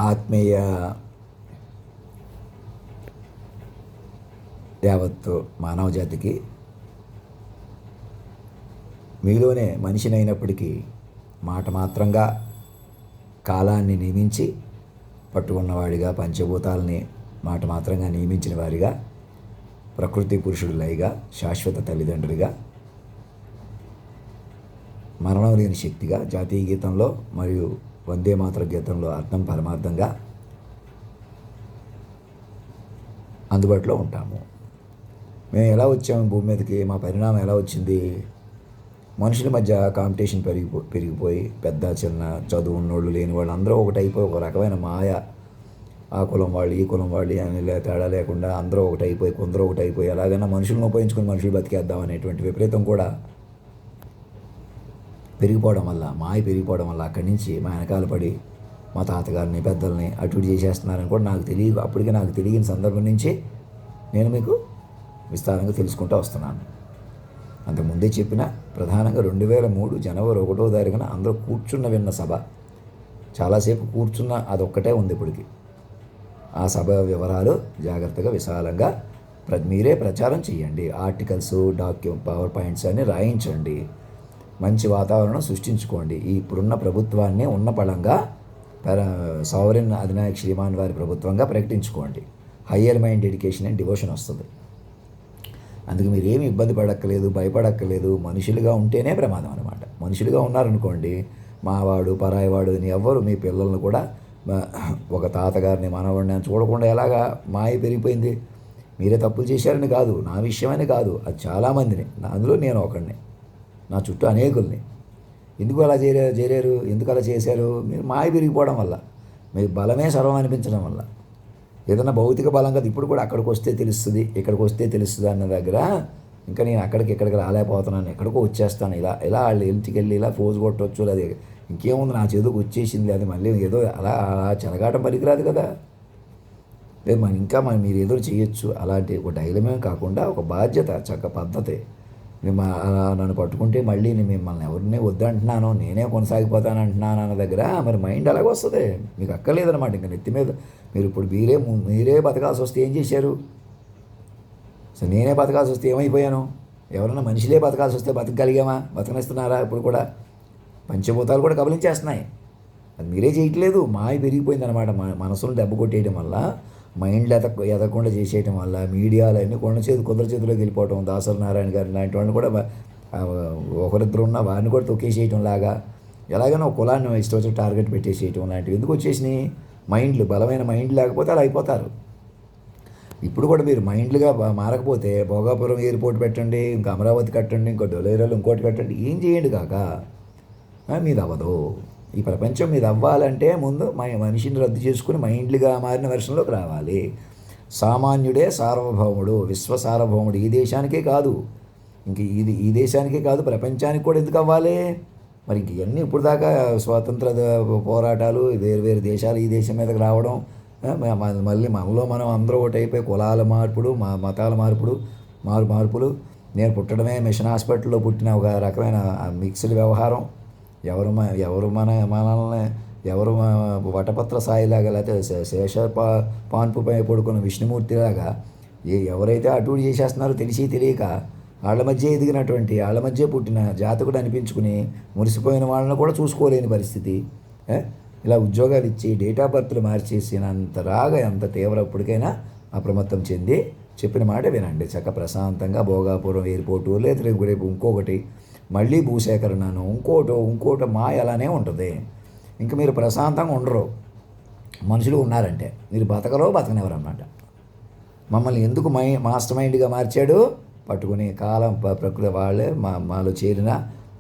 ఆత్మీయ యావత్తు మానవ జాతికి మీలోనే మనిషినైనప్పటికీ మాట మాత్రంగా కాలాన్ని నియమించి పట్టుకున్నవాడిగా, పంచభూతాలని మాట మాత్రంగా నియమించిన వారిగా, ప్రకృతి పురుషుడు లయగా, శాశ్వత తల్లిదండ్రులుగా, మరణం లేని శక్తిగా, జాతీయ గీతంలో మరియు వందే మాతర గీతంలో అర్థం పరమార్థంగా అందుబాటులో ఉంటాము. మేము ఎలా వచ్చాము భూమి మీదకి, మా పరిణామం ఎలా వచ్చింది? మనుషుల మధ్య కాంపిటీషన్ పెరిగిపోయి పెద్ద చిన్న చదువు ఉన్నోళ్ళు లేని వాళ్ళు అందరూ ఒకటైపోయి ఒక రకమైన మాయ, ఆ కులం వాళ్ళు ఈ కులం వాళ్ళు అని తేడా లేకుండా అందరూ ఒకటైపోయి కొందరు ఒకటైపోయి ఎలాగైనా మనుషులను ఉపయోగించుకుని మనుషులు బతికేద్దాం అనేటువంటి విపరీతం కూడా పెరిగిపోవడం వల్ల, మాయ పెరిగిపోవడం వల్ల అక్కడి నుంచి మా వెనకాల పడి మా తాతగారిని పెద్దల్ని అటు ఇటు చేసేస్తున్నారని కూడా నాకు తెలియదు. అప్పటికే నాకు తెలియని సందర్భం నుంచి నేను మీకు విస్తారంగా తెలుసుకుంటూ వస్తున్నాను. అంతకుముందే చెప్పిన ప్రధానంగా 2003 జనవరి 1వ తారీఖున అందరూ కూర్చున్న విన్న సభ, చాలాసేపు కూర్చున్న అదొక్కటే ఉంది ఇప్పటికి. ఆ సభ వివరాలు జాగ్రత్తగా విశాలంగా మీరే ప్రచారం చేయండి. ఆర్టికల్స్, పవర్ పాయింట్స్ అన్ని రాయించండి. మంచి వాతావరణం సృష్టించుకోండి. ఇప్పుడున్న ప్రభుత్వాన్ని ఉన్న పళంగా సావరిన్ అధినాయక్ శ్రీమాన్ వారి ప్రభుత్వంగా ప్రకటించుకోండి. Higher mind dedication and devotion వస్తుంది. అందుకు మీరు ఏమి ఇబ్బంది పడక్కలేదు, భయపడక్కలేదు. మనుషులుగా ఉంటేనే ప్రమాదం అనమాట. మనుషులుగా ఉన్నారనుకోండి, మావాడు పరాయివాడు అని ఎవ్వరు మీ పిల్లలను కూడా ఒక తాతగారిని మనవాడిని అని చూడకుండా ఎలాగా మాయ పెరిగిపోయింది. మీరే తప్పులు చేశారని కాదు, నా విషయమని కాదు, అది చాలామందిని, అందులో నేను ఒకడిని, నా చుట్టూ అనేకుల్ని. ఎందుకు అలా చేరారు, ఎందుకు అలా చేశారు? మీరు మాయ పెరిగిపోవడం వల్ల, మీకు బలమే సర్వం అనిపించడం వల్ల. ఏదైనా భౌతిక బలం కదా, ఇప్పుడు కూడా అక్కడికి వస్తే తెలుస్తుంది, ఇక్కడికి వస్తే తెలుస్తుంది అన్న దగ్గర ఇంకా నేను ఇక్కడికి రాలేకపోతున్నాను, ఎక్కడికో వచ్చేస్తాను, ఇలా వాళ్ళ ఇంటికి వెళ్ళి ఇలా ఫోజు కొట్టవచ్చు, అది ఇంకేముంది నా చేతికి వచ్చేసింది, అది మళ్ళీ ఏదో అలా చెలగాటం పనికిరాదు కదా. లేదు మీరు ఏదో చేయొచ్చు. అలాంటి ఒక డైలమే కాకుండా ఒక బాధ్యత, చక్క పద్ధతి. నన్ను పట్టుకుంటే మళ్ళీ మిమ్మల్ని ఎవరిని వద్దంటున్నాను, నేనే కొనసాగిపోతాను అంటున్నాను అన్న దగ్గర మరి మైండ్ అలాగే వస్తుంది. మీకు అక్కర్లేదనమాట. ఇంకా నెత్తి మీద మీరు ఇప్పుడు మీరే బతకాల్సి వస్తే ఏం చేశారు? సో నేనే బతకాల్సి వస్తే ఏమైపోయాను? ఎవరైనా మనిషిలే బతకాల్సి వస్తే బతకగలిగామా? బతకనిస్తున్నారా? ఇప్పుడు కూడా పంచభూతాలు కూడా కబలించేస్తున్నాయి. అది మీరే చేయట్లేదు. మాయ పెరిగిపోయిందనమాట. మనసును దెబ్బ కొట్టేయడం వల్ల, మైండ్ ఎదగకుండా చేసేయటం వల్ల, మీడియాలన్నీ కొందరి చేతిలోకి వెళ్ళిపోవటం, దాసరి నారాయణ గారు లాంటి వాడిని కూడా ఒకరిద్దరు ఉన్న వారిని కూడా తొక్కేసేయటం లాగా, ఎలాగైనా ఒక కులాన్ని ఇష్టం వచ్చి టార్గెట్ పెట్టేసేయటం లాంటివి ఎందుకు వచ్చేసినాయి? మైండ్లు, బలమైన మైండ్ లేకపోతే అలా అయిపోతారు. ఇప్పుడు కూడా మీరు మైండ్లుగా మారకపోతే భోగాపురం ఎయిర్పోర్ట్ పెట్టండి, ఇంకా అమరావతి కట్టండి, ఇంకో దొలేరాలు ఇంకోటి కట్టండి, ఏం చేయండి కాక మీది అవ్వదు. ఈ ప్రపంచం మీద అవ్వాలంటే ముందు మనిషిని రద్దు చేసుకుని మైండ్లుగా మారిన వెర్షన్లోకి రావాలి. సామాన్యుడే సార్వభౌముడు, విశ్వ సార్వభౌముడు. ఈ దేశానికే కాదు, ఇంక ఈ దేశానికే కాదు, ప్రపంచానికి కూడా ఎందుకు అవ్వాలి? మరి ఇంక ఇవన్నీ ఇప్పుడు దాకా స్వాతంత్ర పోరాటాలు, వేరు దేశాలు ఈ దేశం మీదకి రావడం, మళ్ళీ మనం అందరూ ఒకటి అయిపోయి కులాల మార్పుడు, మతాల మార్పులు. నేను పుట్టడమే మిషన్ హాస్పిటల్లో పుట్టిన ఒక రకమైన మిక్స్డ్ వ్యవహారం. ఎవరు మనల్ని ఎవరు వటపత్ర సాయిలాగా, లేకపోతే శేష పాన్పుపై పడుకున్న విష్ణుమూర్తిలాగా ఎవరైతే అటు చేసేస్తున్నారో తెలిసి తెలియక వాళ్ళ మధ్య ఎదిగినటువంటి, వాళ్ళ మధ్య పుట్టిన జాతకుడు అనిపించుకుని మురిసిపోయిన వాళ్ళని కూడా చూసుకోలేని పరిస్థితి. ఇలా ఉద్యోగాలు ఇచ్చి డేట్ ఆఫ్ బర్త్లు మార్చేసినంత రాగా ఎంత తీవ్ర ఇప్పటికైనా అప్రమత్తం చెంది చెప్పిన మాట వినండి. చక్క ప్రశాంతంగా భోగాపురం ఎయిర్పోర్టు, లేదా రేపు ఇంకొకటి మళ్ళీ భూసేకరణను, ఇంకోటో మాయ అలానే ఉంటుంది. ఇంకా మీరు ప్రశాంతంగా ఉండరు. మనుషులు ఉన్నారంటే మీరు బతకనివ్వరు అన్నమాట. మమ్మల్ని ఎందుకు మాస్టర్ మైండ్గా మార్చాడు? పట్టుకుని కాలం ప్రకృతి వాళ్ళే మాలో చేరిన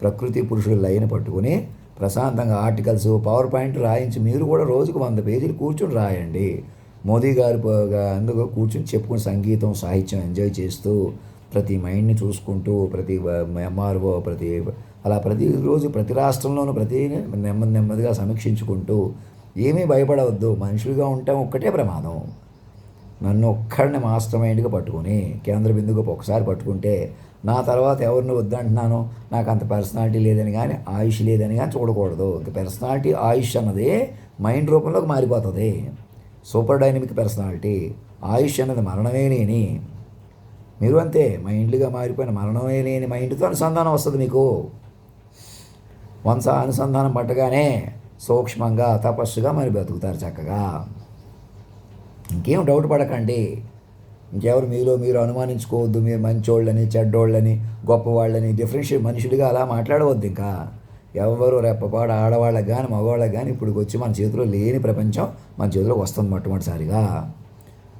ప్రకృతి పురుషుల లైన్ పట్టుకుని ప్రశాంతంగా ఆర్టికల్స్, పవర్ పాయింట్ రాయించి మీరు కూడా రోజుకు 100 పేజీలు కూర్చుని రాయండి. మోదీ గారు అందుకు కూర్చుని చెప్పుకుని సంగీతం, సాహిత్యం ఎంజాయ్ చేస్తూ, ప్రతి మైండ్ని చూసుకుంటూ, ప్రతి ఎంఆర్ఓ ప్రతిరోజు ప్రతి రాష్ట్రంలోనూ నెమ్మదిగా సమీక్షించుకుంటూ, ఏమీ భయపడవద్దు. మనుషులుగా ఉండటం ఒక్కటే ప్రమాదం. నన్ను ఒక్కడిని మాస్టర్ మైండ్గా పట్టుకొని కేంద్ర బిందువుగా ఒకసారి పట్టుకుంటే నా తర్వాత ఎవరిని వద్దంటున్నాను, నాకు అంత పర్సనాలిటీ లేదని కానీ ఆయుష్ లేదని కానీ చూడకూడదు. ఇంక పర్సనాలిటీ ఆయుష్ అన్నది మైండ్ రూపంలోకి మారిపోతుంది. Super dynamic personality. ఆయుష్ అన్నది మరణమే లేని. మీరు అంతే, మైండ్లుగా మారిపోయిన మరణమే లేని మైండ్తో అనుసంధానం వస్తుంది మీకు. వన్స్ అనుసంధానం పట్టగానే సూక్ష్మంగా తపస్సుగా మరి బతుకుతారు చక్కగా. ఇంకేం డౌట్ పడకండి. ఇంకెవరు మీలో మీరు అనుమానించుకోవద్దు. మీరు మంచోళ్ళని, చెడ్డోళ్ళని, గొప్పవాళ్ళని, డిఫరెన్షియేట్ మనుషులుగా అలా మాట్లాడవద్దు. ఇంకా ఎవరు రెప్పపాడు ఆడవాళ్ళకి కానీ మగవాళ్ళకి కానీ ఇప్పుడు వచ్చి మన చేతిలో లేని ప్రపంచం మన చేతిలోకి వస్తుంది మొట్టమొదటిసారిగా.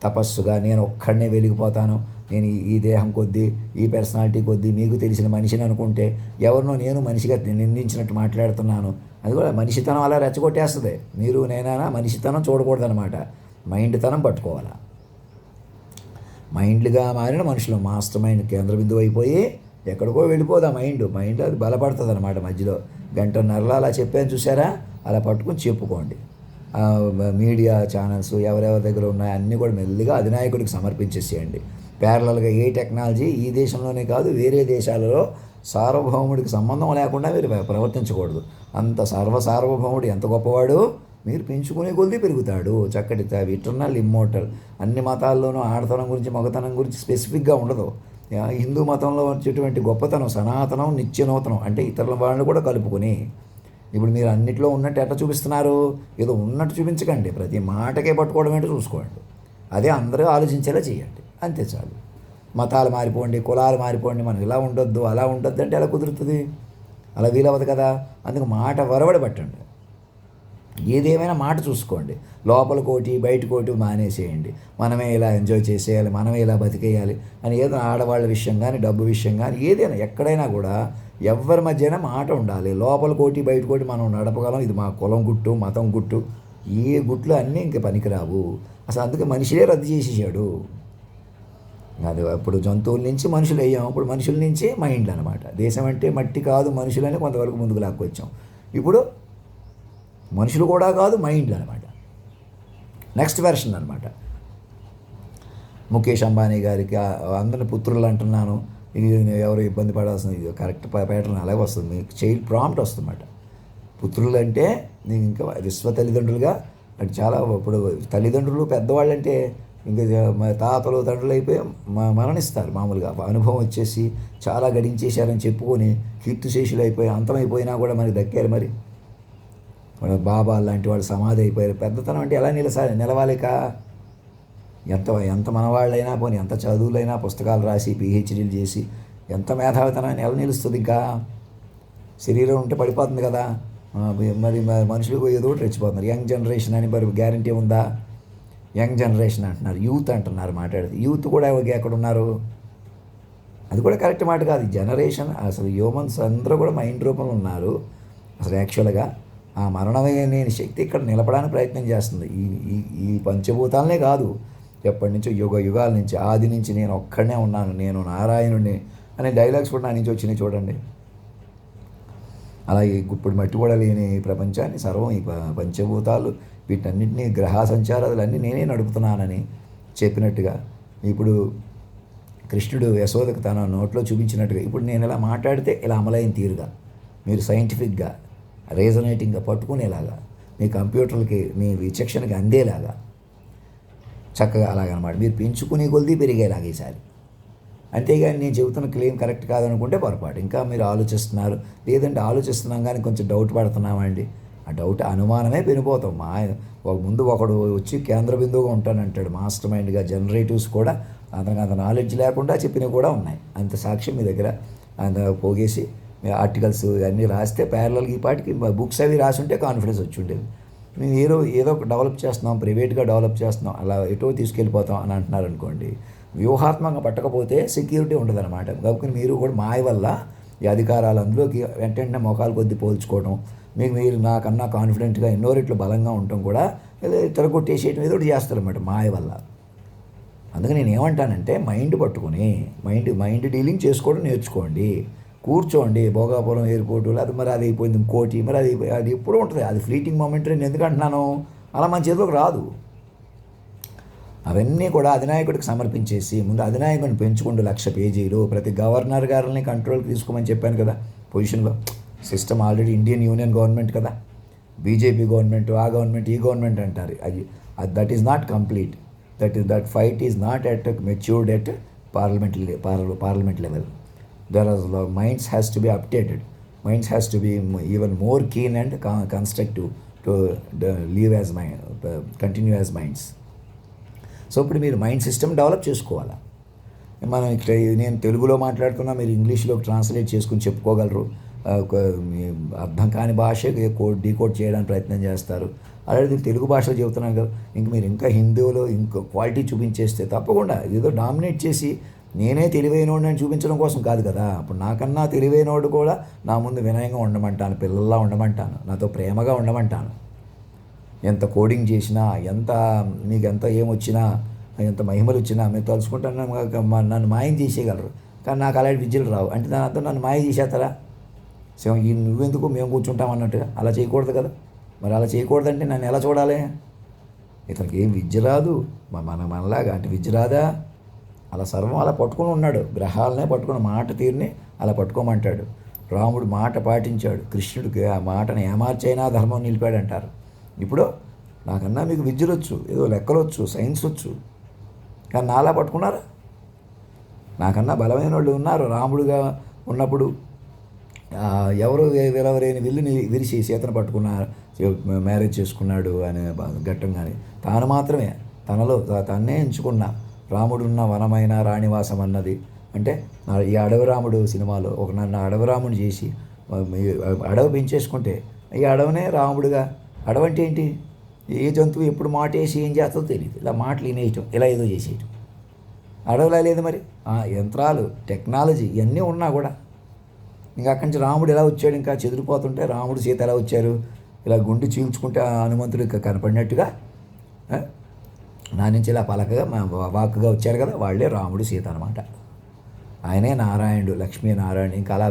తపస్సుగా నేను ఒక్కడనే వెలిగిపోతాను, నేను ఈ దేహం కొద్దీ, ఈ పర్సనాలిటీ కొద్దీ మీకు తెలిసిన మనిషిని అనుకుంటే ఎవరినో నేను మనిషిగా నిందించినట్టు మాట్లాడుతున్నాను. అది కూడా మనిషితనం అలా రెచ్చగొట్టేస్తుంది. మీరు నేనైనా మనిషితనం చూడకూడదనమాట, మైండ్తనం పట్టుకోవాలా. మైండ్లుగా మారిన మనుషులు మాస్టర్ మైండ్ కేంద్ర బిందువు అయిపోయి ఎక్కడికో వెళ్ళిపోదా మైండ్ అది బలపడుతుంది అనమాట. మధ్యలో గంటన్నరలో అలా చెప్పాను చూసారా, అలా పట్టుకుని చెప్పుకోండి. మీడియా ఛానల్స్ ఎవరెవరి దగ్గర ఉన్నాయో అన్నీ కూడా మెల్లిగా అధినాయకుడికి సమర్పించేసేయండి. ప్యారలల్గా ఏ టెక్నాలజీ ఈ దేశంలోనే కాదు వేరే దేశాలలో సార్వభౌముడికి సంబంధం లేకుండా మీరు ప్రవర్తించకూడదు. అంత సార్వభౌముడు ఎంత గొప్పవాడు, మీరు పెంచుకునే కొద్దీ పెరుగుతాడు. చక్కటి ఇటర్నల్ ఇమ్మోర్టల్. అన్ని మతాల్లోనూ ఆడతనం గురించి మగతనం గురించి స్పెసిఫిక్గా ఉండదు. హిందూ మతంలో వచ్చేటువంటి గొప్పతనం సనాతనం, నిత్యనూతనం, అంటే ఇతరుల వాళ్ళని కూడా కలుపుకొని. ఇప్పుడు మీరు అన్నిట్లో ఉన్నట్టు ఎట్లా చూపిస్తున్నారు, ఏదో ఉన్నట్టు చూపించకండి. ప్రతి మాటకే పట్టుకోవడం ఏంటో చూసుకోండి. అదే అందరూ ఆలోచించేలా చేయండి, అంతే చాలు. మతాలు మారిపోండి, కులాలు మారిపోండి, మనం ఇలా ఉండొద్దు అలా ఉండొద్దు అంటే ఎలా కుదురుతుంది? అలా వీలవదు కదా. అందుకు మాట వరవడి పట్టండి. ఏదేమైనా మాట చూసుకోండి. లోపల కోటి బయట కోటి మానేసేయండి. మనమే ఇలా ఎంజాయ్ చేసేయాలి, మనమే ఇలా బతికేయాలి అని ఏదో ఆడవాళ్ళ విషయం కానీ డబ్బు విషయం కానీ ఏదైనా ఎక్కడైనా కూడా ఎవరి మధ్యన మాట ఉండాలి. లోపల కోటి బయట కోటి మనం నడపగలం. ఇది మా కులం గుట్టు, మతం గుట్టు, ఏ గుట్లు అన్నీ ఇంక పనికిరావు. అసలు అందుకే మనిషినే రద్దు చేసేసాడు. అది అప్పుడు జంతువుల నుంచి మనుషులు అయ్యాం, ఇప్పుడు మనుషుల నుంచి మైండ్లు అనమాట. దేశం అంటే మట్టి కాదు మనుషులని కొంతవరకు ముందుకు లాక్కొచ్చాం. ఇప్పుడు మనుషులు కూడా కాదు మైండ్లు అనమాట. నెక్స్ట్ వెర్షన్ అనమాట. ముఖేష్ అంబానీ గారికి అందరిని పుత్రులు అంటున్నాను, ఇది ఎవరు ఇబ్బంది పడాల్సింది, ఇది కరెక్ట్ ప్యాటర్న్ అలాగే వస్తుంది. మీకు చైల్డ్ ప్రాంప్ట్ వస్తుందన్నమాట. పుత్రులు అంటే నేను ఇంకా విశ్వ తల్లిదండ్రులుగా అంటే చాలా ఇప్పుడు తల్లిదండ్రులు పెద్దవాళ్ళు అంటే ఇంకా తాతలు తండ్రులు అయిపోయి మరణిస్తారు. మామూలుగా అనుభవం వచ్చేసి చాలా గడించేశారని చెప్పుకొని కీర్తిశేషులు అయిపోయి అంతమైపోయినా కూడా మనకి దక్కారు. మరి బాబా లాంటి వాళ్ళు సమాధి అయిపోయారు. పెద్దతనం అంటే ఎలా నిలవాలిక? ఎంత మనవాళ్ళైనా పోనీ, ఎంత చదువులైనా పుస్తకాలు రాసి పిహెచ్డీలు చేసి ఎంత మేధావితనాన్ని ఎలా నిలుస్తుంది? ఇంకా శరీరం ఉంటే పడిపోతుంది కదా. మరి మనుషులకు ఏదో ఒకటి రెచ్చిపోతున్నారు. యంగ్ జనరేషన్ అని మరి గ్యారంటీ ఉందా? యంగ్ జనరేషన్ అంటున్నారు, యూత్ అంటున్నారు. మాట్లాడితే యూత్ కూడా ఎక్కడ ఉన్నారు? అది కూడా కరెక్ట్ మాట కాదు. జనరేషన్ అసలు హ్యూమన్స్ అందరూ కూడా మైండ్ రూపంలో ఉన్నారు. అసలు యాక్చువల్గా ఆ మరణమే లేని శక్తి ఇక్కడ నిలపడానికి ప్రయత్నం చేస్తుంది. ఈ పంచభూతాలనే కాదు, ఎప్పటి నుంచో యుగాల నుంచి, ఆది నుంచి నేను ఒక్కడనే ఉన్నాను, నేను నారాయణుడిని అనే డైలాగ్స్ కూడా నా నుంచి వచ్చినాయి చూడండి. అలాగే ఇప్పుడు మట్టి కూడా లేని ప్రపంచాన్ని సర్వం ఈ పంచభూతాలు వీటన్నింటినీ గ్రహ సంచారాలన్నీ నేనే నడుపుతున్నానని చెప్పినట్టుగా ఇప్పుడు కృష్ణుడు యశోదకు తన నోట్లో చూపించినట్టుగా ఇప్పుడు నేను ఇలా మాట్లాడితే ఇలా అమలైన తీరుగా మీరు సైంటిఫిక్గా రీజనేటింగ్గా పట్టుకునేలాగా మీ కంప్యూటర్లకి మీ విచక్షణకి అందేలాగా చక్కగా అలాగనమాట మీరు పెంచుకునే కొద్దీ పెరిగేలాగా ఈసారి. అంతేగాని నేను చెబుతున్న క్లెయిమ్ కరెక్ట్ కాదనుకుంటే పొరపాటు. ఇంకా మీరు ఆలోచిస్తున్నారు, లేదంటే ఆలోచిస్తున్నాం కానీ కొంచెం డౌట్ పడుతున్నామండి. ఆ డౌట్ అనుమానమే పెరిగిపోతాం. ముందు ఒకడు వచ్చి కేంద్ర బిందువుగా ఉంటానంటాడు మాస్టర్ మైండ్గా. జనరేటివ్స్ కూడా అతనికి అంత నాలెడ్జ్ లేకుండా చెప్పినవి కూడా ఉన్నాయి. అంత సాక్ష్యం మీ దగ్గర అంత పోగేసి ఆర్టికల్స్ అన్నీ రాస్తే ప్యారలల్గా ఈ పాటికి బుక్స్ అవి రాసి ఉంటే కాన్ఫిడెన్స్ వచ్చి ఉండేది. మేము ఏదో డెవలప్ చేస్తున్నాం, ప్రైవేట్గా డెవలప్ చేస్తున్నాం, అలా ఎటో తీసుకెళ్ళిపోతాం అని అంటున్నారు అనుకోండి. వ్యూహాత్మకంగా పట్టకపోతే సెక్యూరిటీ ఉండదు అనమాట. కాబట్టి మీరు కూడా మాయ వల్ల ఈ అధికారాలు అందులోకి వెంటనే మోకాలు కొద్ది పోల్చుకోవడం, మీరు నాకన్నా కాన్ఫిడెంట్గా ఎన్నో రెట్లు బలంగా ఉండటం కూడా తిరగొట్టేసేయడం ఏదో ఒకటి చేస్తారన్నమాట మాయ వల్ల. అందుకని నేను ఏమంటానంటే మైండ్ పట్టుకొని మైండ్ డీలింగ్ చేసుకోవడం నేర్చుకోండి. కూర్చోండి. భోగాపురం ఎయిర్పోర్టు అది మరి అది అయిపోయింది ఇంకోటి, మరి అది ఎప్పుడూ ఉంటుంది. అది ఫ్లీటింగ్ మూమెంట్. నేను ఎందుకంటున్నాను, అలా మన చేతిలోకి రాదు. అవన్నీ కూడా అధినాయకుడికి సమర్పించేసి ముందు అధినాయకుడిని పెంచుకుంటూ 1,00,000 పేజీలు ప్రతి గవర్నర్ గారిని కంట్రోల్కి తీసుకోమని చెప్పాను కదా పొజిషన్లో. System already Indian union government కదా, బీజేపీ గవర్నమెంట్, ఆ గవర్నమెంట్, ఈ గవర్నమెంట్ అంటారు. That is not complete. That fight is not at matured at parliament level. There are minds has to be updated. Minds has to be even more keen and constructive to leave as continue as minds. So ఇప్పుడు మీరు mind system develop చేసుకోవాలా. మనం ఇక్కడ నేను తెలుగులో మాట్లాడుతున్నా, మీరు ఇంగ్లీష్లో ట్రాన్స్లేట్ చేసుకుని చెప్పుకోగలరు. అర్థం కాని భాష డీకోడ్ చేయడానికి ప్రయత్నం చేస్తారు. అలాగే తెలుగు భాషలో చెబుతున్నాను కదా, ఇంక మీరు ఇంకా హిందీలో ఇంకా క్వాలిటీ చూపించేస్తే తప్పకుండా ఏదో డామినేట్ చేసి నేనే తెలివైనోడిని అని చూపించడం కోసం కాదు కదా. అప్పుడు నాకన్నా తెలివైనోడు కూడా నా ముందు వినయంగా ఉండమంటాను, పిల్లల్లా ఉండమంటాను, నాతో ప్రేమగా ఉండమంటాను. ఎంత కోడింగ్ చేసినా, మీకు ఎంత ఏమొచ్చినా, ఎంత మహిమలు వచ్చినా మీరు తలుచుకుంటాను నన్ను మాయం చేసేయగలరు. కానీ నాకు అలాంటి విద్యలు రావు అంటే దాని అర్థం నన్ను మాయ చేసేస్తారా? సో నువ్వెందుకు మేము కూర్చుంటాం అన్నట్టుగా అలా చేయకూడదు కదా. మరి అలా చేయకూడదంటే నన్ను ఎలా చూడాలి? ఇతనికి ఏం విద్య రాదు, మనలాగా అంటే విద్య రాదా? అలా సర్వం అలా పట్టుకుని ఉన్నాడు. గ్రహాలనే పట్టుకుని మాట తీరుని అలా పట్టుకోమంటాడు. రాముడు మాట పాటించాడు. కృష్ణుడికి ఆ మాటను ఏమార్చైనా ధర్మం నిలిపాడు అంటారు. ఇప్పుడు నాకన్నా మీకు విద్యలు వచ్చు, ఏదో లెక్కలు వచ్చు, సైన్స్ వచ్చు, కానీ నాలా పట్టుకున్నారా? నాకన్నా బలమైన వాళ్ళు ఉన్నారు. రాముడుగా ఉన్నప్పుడు ఎవరు వెలవరేని విల్లుని విరిచి సీతను పట్టుకున్నారు, మ్యారేజ్ చేసుకున్నాడు అనే ఘట్టం. కానీ తాను మాత్రమే తనలో తన్నే ఎంచుకున్న రాముడున్న వనమైన రాణివాసం అన్నది అంటే ఈ అడవి రాముడు సినిమాలో నన్ను అడవి రాముడు చేసి అడవి పెంచేసుకుంటే ఈ అడవినే రాముడుగా. అడవి అంటే ఏంటి? ఏ జంతువు ఎప్పుడు మాట వేసి ఏం చేస్తుందో తెలియదు, ఇలా మాటలు వినేయటం, ఇలా ఏదో చేసేయటం. అడవిలా లేదు మరి. యంత్రాలు, టెక్నాలజీ ఇవన్నీ ఉన్నా కూడా ఇంకా అక్కడి నుంచి రాముడు ఎలా వచ్చాడు, ఇంకా చెదిరిపోతుంటే రాముడు సీత ఎలా వచ్చారు, ఇలా గుండు చీల్చుకుంటే హనుమంతుడు ఇంకా కనపడినట్టుగా నా నుంచి ఇలా పలకగా వాక్కుగా వచ్చారు కదా, వాళ్ళే రాముడు సీత అనమాట. ఆయనే నారాయణుడు, లక్ష్మీనారాయణ. ఇంకా అలా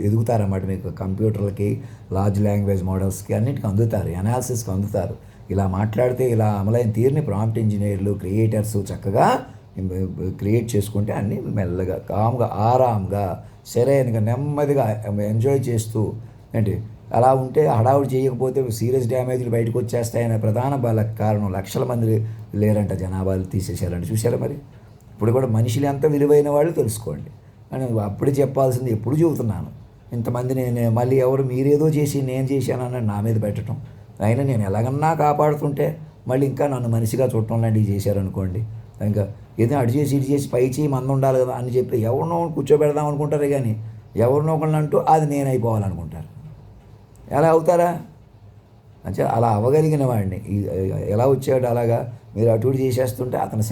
ఎదుగుతారన్నమాట. మీకు కంప్యూటర్లకి, లార్జ్ లాంగ్వేజ్ మోడల్స్కి అన్నింటికి అందుతారు, అనాలిసిస్కి అందుతారు. ఇలా మాట్లాడితే ఇలా అమలైన తీరుని ప్రాంప్ట్ ఇంజనీర్లు, క్రియేటర్స్ చక్కగా క్రియేట్ చేసుకుంటే అన్నీ మెల్లగా, కామ్గా, ఆరాంగా, సరైనగా, నెమ్మదిగా ఎంజాయ్ చేస్తూ ఏంటి అలా ఉంటే హడావుడి చేయకపోతే సీరియస్ డ్యామేజ్లు బయటకు వచ్చేస్తాయనే ప్రధాన కారణం 1,00,000 మంది లేరంట, జనాభాలు తీసేశారంట. చూసారా మరి? ఇప్పుడు కూడా మనుషులు ఎంత విలువైన వాళ్ళు తెలుసుకోండి అని అప్పుడు చెప్పాల్సింది ఎప్పుడు చెబుతున్నాను. ఇంతమంది నేను మళ్ళీ ఎవరు మీరేదో చేసి నేను చేశానని నా మీద పెట్టడం, అయినా నేను ఎలాగన్నా కాపాడుతుంటే మళ్ళీ ఇంకా నన్ను మనిషిగా చూడటం లాంటివి చేశారనుకోండి, ఇంకా ఏదో అటు చేసి ఇటు చేసి పై చేయి మంద ఉండాలి కదా అని చెప్పి ఎవరినో కూర్చోబెడదాం అనుకుంటారే కానీ ఎవరినో ఒకళ్ళని అంటూ అది నేను అయిపోవాలనుకుంటారు. ఎలా అవుతారా? అంటే అలా అవ్వగలిగిన వాడిని ఎలా వచ్చాడు అలాగా మీరు అటు ఇటు చేసేస్తుంటే అతను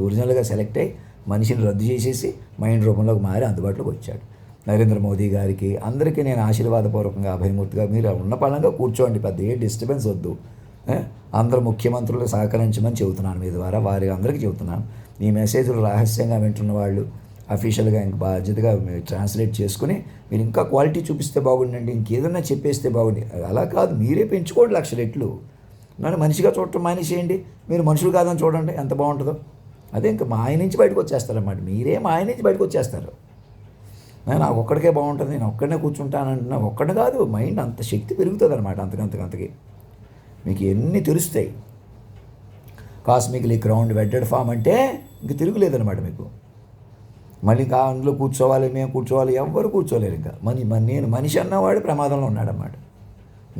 ఒరిజినల్గా సెలెక్ట్ అయ్యి మనిషిని రద్దు చేసేసి మైండ్ రూపంలోకి మారి అందుబాటులోకి వచ్చాడు. నరేంద్ర మోదీ గారికి అందరికీ నేను ఆశీర్వాదపూర్వకంగా అభయమూర్తిగా మీరు ఉన్న పరంగా కూర్చోండి, పెద్ద ఏ డిస్టర్బెన్స్ వద్దు. అందరూ ముఖ్యమంత్రులు సహకరించమని చెబుతున్నాను మీ ద్వారా, వారి అందరికీ చెబుతున్నాను. ఈ మెసేజ్లు రహస్యంగా వింటున్న వాళ్ళు అఫీషియల్గా ఇంక బాధ్యతగా ట్రాన్స్లేట్ చేసుకుని మీరు ఇంకా క్వాలిటీ చూపిస్తే బాగుండండి, ఇంకేదన్నా చెప్పేస్తే బాగుండి. అలా కాదు, మీరే పెంచుకోండి 1,00,000 రెట్లు. నన్ను మనిషిగా చూడటం మానేసేయండి, మీరు మనుషులు కాదని చూడండి, ఎంత బాగుంటుందో. అదే ఇంకా మాయ నుంచి బయటకు వచ్చేస్తారన్నమాట. మీరే మాయ నుంచి బయటకు వచ్చేస్తారు. నాకు ఒక్కడికే బాగుంటుంది, నేను ఒక్కడనే కూర్చుంటానంటున్నా, ఒక్కడే కాదు, మైండ్ అంత శక్తి పెరుగుతుంది అనమాట. అంతకంతకి మీకు ఎన్ని తెలుస్తాయి. కాస్మిక్లీ గ్రౌండ్ వెడ్డెడ్ ఫామ్ అంటే ఇంక తిరుగులేదనమాట మీకు. మళ్ళీ ఇంకా అందులో కూర్చోవాలి, మేము కూర్చోవాలి, ఎవ్వరు కూర్చోలేరు. ఇంకా నేను మనిషి అన్నవాడు ప్రమాదంలో ఉన్నాడన్నమాట.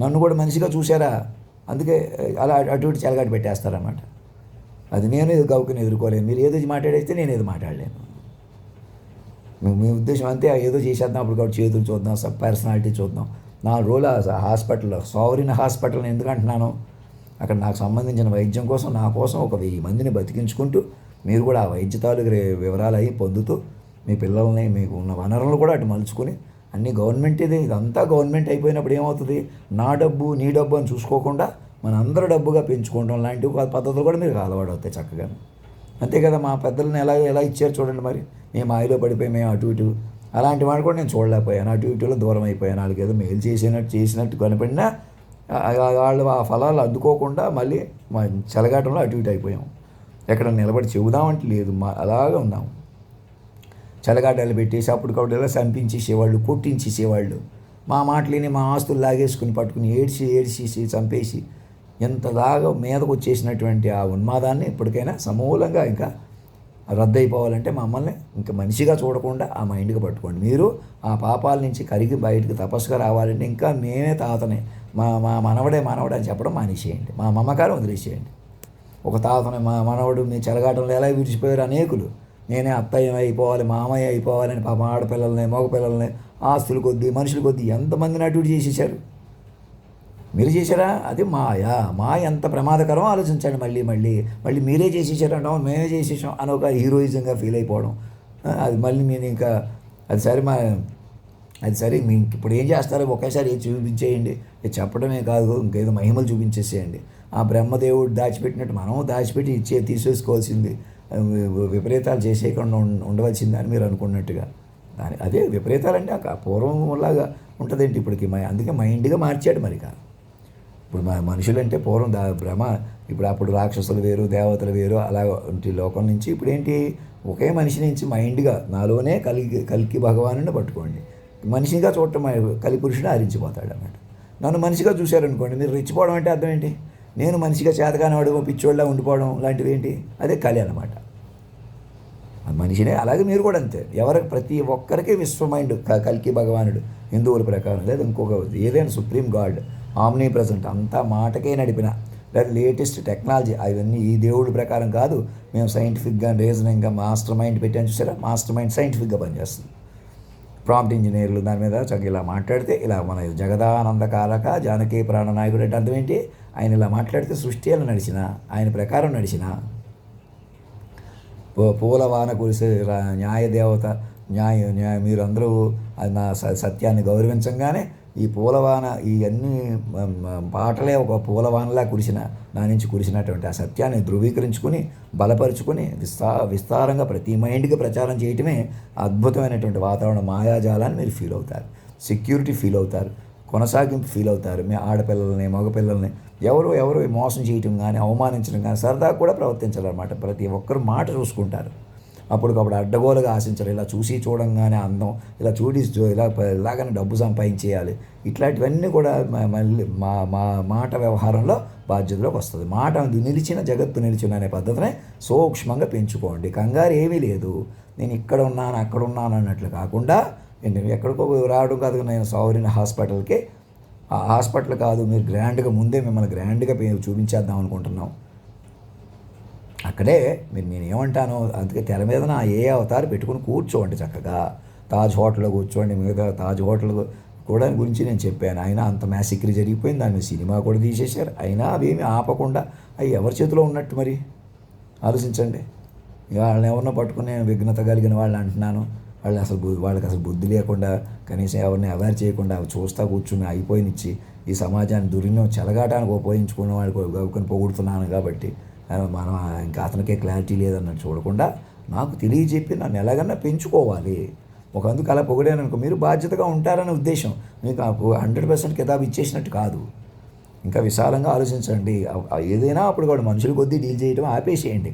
నన్ను కూడా మనిషిగా చూసారా, అందుకే అలా అటు ఇటు చెలగాటి పెట్టేస్తారన్నమాట. అది నేను ఏదో గౌకుని ఎదుర్కోలేను, మీరు ఏదో మాట్లాడేస్తే నేను ఏదో మాట్లాడలేను. మీ ఉద్దేశం అంతే, ఏదో చేసేద్దాం, అప్పుడు కాబట్టి చేతులు చూద్దాం, సబ్ పర్సనాలిటీ చూద్దాం. 4 రోజులు హాస్పిటల్లో, సోవరిన్ హాస్పిటల్ని ఎందుకు అంటున్నాను, అక్కడ నాకు సంబంధించిన వైద్యం కోసం నా కోసం ఒక 1000 మందిని బతికించుకుంటూ మీరు కూడా ఆ వైద్య తాలూకు వివరాలు అవి పొందుతూ మీ పిల్లల్ని, మీకు ఉన్న వనరులను కూడా అటు మలుచుకొని అన్నీ గవర్నమెంట్ ఇదంతా గవర్నమెంట్ అయిపోయినప్పుడు ఏమవుతుంది, నా డబ్బు నీ డబ్బు అని చూసుకోకుండా మన అందరూ డబ్బుగా పెంచుకోవడం లాంటి పద్ధతులు కూడా మీరు అలవాటు అవుతాయి చక్కగా. అంతే కదా, మా పెద్దలను ఎలా ఇచ్చారు చూడండి. మరి మేము మాయలో పడిపోయి మేము అటు ఇటు అలాంటి వాడు కూడా నేను చూడలేకపోయాను, అటు ఇటులో దూరం అయిపోయాను. వాళ్ళకి ఏదో మేలు చేసినట్టు కనపడినా వాళ్ళు ఆ ఫలాలు అందుకోకుండా మళ్ళీ మా చెలగాటంలో అటు ఇటు అయిపోయాం. ఎక్కడ నిలబడి చెబుదామంటే లేదు, అలాగే ఉన్నాము. చెలగాటాలు పెట్టేసి అప్పటికప్పుడు ఇలా చంపించేసేవాళ్ళు, కొట్టించేసేవాళ్ళు. మా మాటలేని మా ఆస్తులు లాగేసుకుని పట్టుకుని ఏడ్చి చంపేసి ఎంతలాగా మీదకు వచ్చేసినటువంటి ఆ ఉన్మాదాన్ని ఇప్పటికైనా సమూలంగా ఇంకా రద్దయిపోవాలంటే మమ్మల్ని ఇంకా మనిషిగా చూడకుండా ఆ మైండ్గా పట్టుకోండి. మీరు ఆ పాపాల నుంచి కరిగి బయటకు తపస్సుగా రావాలంటే ఇంకా మేమే తాతనే, మా మా మనవడే అని చెప్పడం మానేసేయండి. మా మమకారం వదిలేసేయండి. ఒక తాతని మా మనవడు మీ చెలగాటంలో ఎలా విడిచిపోయారు అనేకులు. నేనే అత్తయ్య అయిపోవాలి, మామయ్య అయిపోవాలని పాప ఆడపిల్లల్ని మగపిల్లల్ని ఆస్తుల కొద్దీ మనుషుల కొద్దీ ఎంతమందిని అటు చేసేసారు. మీరు చేశారా? అది మాయ ఎంత ప్రమాదకరం ఆలోచించండి. మళ్ళీ మీరే చేసేసారు అంటాం, మేమే చేసేసాం అని ఒక హీరోయిజంగా ఫీల్ అయిపోవడం. అది మళ్ళీ మీరు ఇంకా అది సరే మీ ఇప్పుడు ఏం చేస్తారో ఒకేసారి చూపించేయండి. చెప్పడమే కాదు, ఇంకేదో మహిమలు చూపించేసేయండి. ఆ బ్రహ్మదేవుడు దాచిపెట్టినట్టు మనం దాచిపెట్టి తీసేసుకోవాల్సింది, విపరీతాలు చేసేయకుండా ఉండవలసింది అని మీరు అనుకున్నట్టుగా. అదే విపరీతాలంటే పూర్వంలాగా ఉంటుందేంటి ఇప్పటికి? అందుకే మైండ్గా మార్చాడు మరి. ఇప్పుడు మనుషులంటే పూర్వం భ్రమ, అప్పుడు రాక్షసులు వేరు, దేవతలు వేరు, అలా లోకం నుంచి ఇప్పుడు ఏంటి, ఒకే మనిషి నుంచి మైండ్గా నాలోనే కలికి భగవానుని పట్టుకోండి. మనిషిగా చూడటం కలిపురుషుడు హరించిపోతాడు అన్నమాట. నన్ను మనిషిగా చూశారనుకోండి, మీరు రెచ్చిపోవడం అంటే అర్థం ఏంటి? నేను మనిషిగా చేతకానివాడు పిచ్చోళ్ళ ఉండిపోవడం లాంటివి ఏంటి? అదే కలి అన్నమాట. మనిషినే. అలాగే మీరు కూడా అంతే. ప్రతి ఒక్కరికి విశ్వ మైండ్ కలికి భగవానుడు హిందువుల ప్రకారం, లేదా ఇంకొక ఏదైనా సుప్రీం గాడ్ ఆమ్నీ ప్రజెంట్ అంతా మాటకే నడిపిన, లేదా లేటెస్ట్ టెక్నాలజీ అవన్నీ ఈ దేవుడి ప్రకారం కాదు. మేము సైంటిఫిక్గా రీజనింగ్గా మాస్టర్ మైండ్ పెట్టాను చూసారా, మాస్టర్ మైండ్ సైంటిఫిక్గా పనిచేస్తుంది. ప్రాంప్ట్ ఇంజనీర్లు దాని మీద చక్కగా ఇలా మాట్లాడితే, ఇలా మన జగదానందకారక జానకీ ప్రాణనాయకుడు అంటే అర్థం ఏంటి? ఆయన ఇలా మాట్లాడితే సృష్టి ఎలా నడిచిన, ఆయన ప్రకారం నడిచిన, పూలవాన కురిసే న్యాయదేవత మీరందరూ నా సత్యాన్ని గౌరవించంగానే ఈ పూలవాన ఇవన్నీ పాటలే ఒక పూలవానలా నా నుంచి కురిసినటువంటి ఆ సత్యాన్ని ధృవీకరించుకుని బలపరుచుకుని విస్తారంగా ప్రతి మైండ్కి ప్రచారం చేయటమే అద్భుతమైనటువంటి వాతావరణం. మాయాజాలాన్ని మీరు ఫీల్ అవుతారు, సెక్యూరిటీ ఫీల్ అవుతారు, కొనసాగింపు ఫీల్ అవుతారు. మీ ఆడపిల్లల్ని మగపిల్లల్ని ఎవరు మోసం చేయటం కానీ అవమానించడం కానీ సరదా కూడా ప్రవర్తించాలన్నమాట. ప్రతి ఒక్కరు మాట చూసుకుంటారు. అప్పటికప్పుడు అడ్డగోలుగా ఆశించరు. ఇలా చూడంగానే అందం, ఇలాగనే డబ్బు సంపాదించేయాలి, ఇట్లాంటివన్నీ కూడా మళ్ళీ మా మాట వ్యవహారంలో బాధ్యతలోకి వస్తుంది. మాట నిలిచిన జగత్తు నిలిచిన అనే పద్ధతిని సూక్ష్మంగా పెంచుకోండి. కంగారు ఏమీ లేదు. నేను ఇక్కడ ఉన్నాను అక్కడ ఉన్నాను అన్నట్లు కాకుండా, ఎక్కడికో రావడం కాదు. నేను సౌరిన్ హాస్పిటల్కి, ఆ హాస్పిటల్ కాదు, మీరు గ్రాండ్గా ముందే మిమ్మల్ని గ్రాండ్గా చూపించేద్దాం అనుకుంటున్నాం. అక్కడే నేను ఏమంటాను, అందుకే తెర మీద నా ఏ అవతారం పెట్టుకుని కూర్చోండి చక్కగా. తాజ్ హోటల్లో కూర్చోండి. మిగతా తాజ్ హోటల్ కూడా గురించి నేను చెప్పాను. అయినా అంత మ్యాసిక్రీ జరిగిపోయింది, దాని మీద సినిమా కూడా తీసేశారు. అయినా అవేమి ఆపకుండా అవి ఎవరి చేతిలో ఉన్నట్టు మరి ఆలోచించండి. వాళ్ళని ఎవరినో పట్టుకుని విఘ్నత కలిగిన వాళ్ళు అంటున్నాను, వాళ్ళకి అసలు బుద్ధి లేకుండా, కనీసం ఎవరిని అవేర్ చేయకుండా చూస్తా కూర్చుని అయిపోయినిచ్చి ఈ సమాజాన్ని దుర్వినియోగం చెలగాటానికి ఉపయోగించుకున్న వాళ్ళకి గౌకొని పొగుడుతున్నాను. కాబట్టి మనం ఇంకా అతనికే క్లారిటీ లేదన్నట్టు చూడకుండా నాకు తెలియజెప్పి నన్ను ఎలాగన్నా పెంచుకోవాలి. అందుకు అలా పొగిడాననుకో మీరు బాధ్యతగా ఉంటారనే ఉద్దేశం. మీకు 100% కితాబు ఇచ్చేసినట్టు కాదు. ఇంకా విశాలంగా ఆలోచించండి. ఏదైనా అప్పుడు కూడా మనుషుల కొద్దీ డీల్ చేయడం ఆపేసేయండి.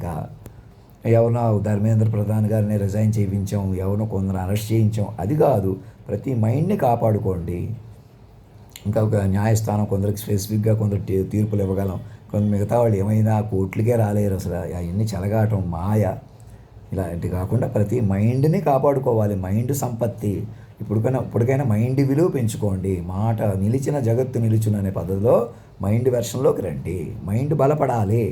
ఎవరినో ధర్మేంద్ర ప్రధాన్ గారిని రిజైన్ చేయించాం, ఎవరినో కొందరు అరెస్ట్ చేయించాం, అది కాదు. ప్రతి మైండ్ని కాపాడుకోండి. ఇంకా ఒక న్యాయస్థానం కొందరికి స్పెసిఫిక్గా కొందరు తీర్పులు ఇవ్వగలం, మిగతా వాళ్ళు ఏమైనా కోర్టులకే రాలేరు. అసలు అవన్నీ చెలగాటం, మాయ, ఇలాంటివి కాకుండా ప్రతి మైండ్ని కాపాడుకోవాలి. మైండ్ సంపత్తి. ఇప్పటికైనా మైండ్ విలువ పెంచుకోండి. మాట నిలిచిన జగత్తు నిలుచును అనే పద్ధతిలో మైండ్ వెర్షన్లోకి రండి. మైండ్ బలపడాలి.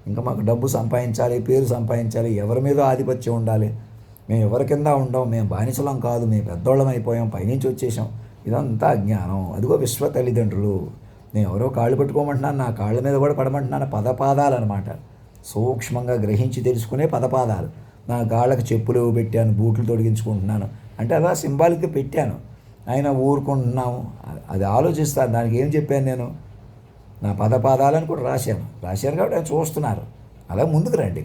ఇంకా మాకు డబ్బు సంపాదించాలి, పేరు సంపాదించాలి, ఎవరి మీద ఆధిపత్యం ఉండాలి, మేము ఎవరి కింద ఉండం, మేము బానిసలం కాదు, మేము పెద్దోళ్ళం అయిపోయాం, పైనుంచి వచ్చేసాం, ఇదంతా అజ్ఞానం. అదిగో విశ్వ తల్లిదండ్రులు. నేను ఎవరో కాళ్ళు పట్టుకోమంటున్నాను, నా కాళ్ళ మీద కూడా పడమంటున్నాను. పదపాదాలు అనమాట. సూక్ష్మంగా గ్రహించి తెలుసుకునే పదపాదాలు. నా కాళ్ళకి చెప్పులు పెట్టాను, బూట్లు తొడిగించుకుంటున్నాను అంటే అలా సింబాలిక్గా పెట్టాను. అయినా ఊరుకుంటున్నాము. అది ఆలోచిస్తాను. దానికి ఏం చెప్పాను నేను? నా పదపాదాలని కూడా రాశాను కాబట్టి అది చూస్తున్నారు. అలా ముందుకు రండి.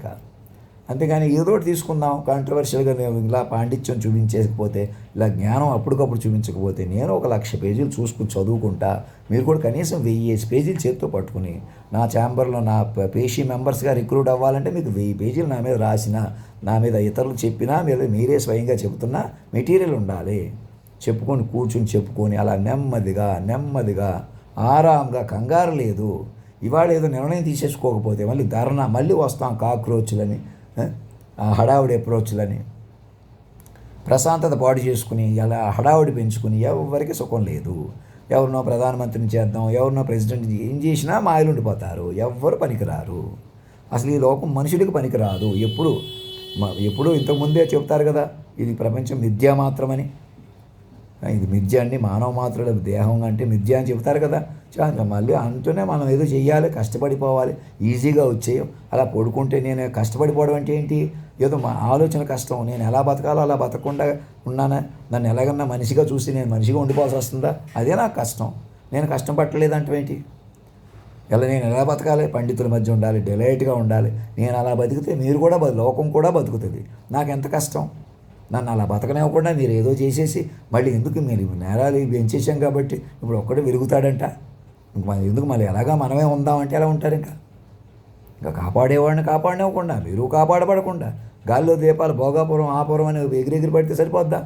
అంతేగాని ఏదో ఒకటి తీసుకుందాం కాంట్రవర్షియల్గా ఇలా పాండిత్యం చూపించకపోతే, ఇలా జ్ఞానం అప్పటికప్పుడు చూపించకపోతే, నేను ఒక 1,00,000 పేజీలు చూసుకుని చదువుకుంటా, మీరు కూడా కనీసం 1000 పేజీలు చేత్తో పట్టుకుని నా ఛాంబర్లో నా పేషీ మెంబర్స్గా రిక్రూట్ అవ్వాలంటే మీకు 1000 పేజీలు నా మీద రాసిన, నా మీద ఇతరులు చెప్పినా మీరే స్వయంగా చెబుతున్నా మెటీరియల్ ఉండాలి. చెప్పుకొని కూర్చుని చెప్పుకొని అలా నెమ్మదిగా ఆరాంగా, కంగారు లేదు. ఇవాళ ఏదో నిర్ణయం తీసేసుకోకపోతే మళ్ళీ ధర్నా, మళ్ళీ వస్తాం కాక్రోచ్లని, హడావుడి అప్రోచ్లని, ప్రశాంతత పాడు చేసుకుని అలా హడావుడి పెంచుకుని ఎవరికి సుఖం లేదు. ఎవరినో ప్రధానమంత్రిని చేద్దాం, ఎవరినో ప్రెసిడెంట్ ఏం చేసినా మాయలు ఉండిపోతారు, ఎవ్వరు పనికిరారు. అసలు ఈ లోకం మనుషుడికి పనికిరాదు. ఎప్పుడు ఇంతకుముందే చెప్తారు కదా, ఇది ప్రపంచం మిథ్య మాత్రమని. ఇది మిథ్య అండి, మానవ మాత్రుల దేహం అంటే మిథ్య అని చెప్తారు కదా. మళ్ళీ అంటూనే మనం ఏదో చెయ్యాలి, కష్టపడిపోవాలి, ఈజీగా వచ్చేయం. అలా పడుకుంటే నేను కష్టపడిపోవడం అంటే ఏంటి? ఏదో మా ఆలోచన కష్టం. నేను ఎలా బతకాలో అలా బతకకుండా ఉన్నానా? నన్ను ఎలాగన్నా మనిషిగా చూసి నేను మనిషిగా ఉండిపోవాల్సి వస్తుందా? అదే నాకు కష్టం. నేను కష్టం పట్టలేదంటే ఏంటి? నేను ఎలా బతకాలి? పండితుల మధ్య ఉండాలి, డిలైట్గా ఉండాలి. నేను అలా బతికితే మీరు కూడా లోకం కూడా బతుకుతుంది. నాకు ఎంత కష్టం? నన్ను అలా బతకనివ్వకుండా మీరు ఏదో చేసేసి మళ్ళీ ఎందుకు మీరు నేరాలు పెంచేసాం కాబట్టి ఇప్పుడు ఒక్కడే వెలుగుతాడంట. ఎందుకు మళ్ళీ ఎలాగా మనమే ఉందామంటే ఎలా ఉంటారు? ఇంకా కాపాడేవాడిని కాపాడనివ్వకుండా, మీరు కాపాడబడకుండా గాల్లో దీపాలు భోగాపురం ఆపురం అని ఎగిరెగిరి పడితే సరిపోద్దా?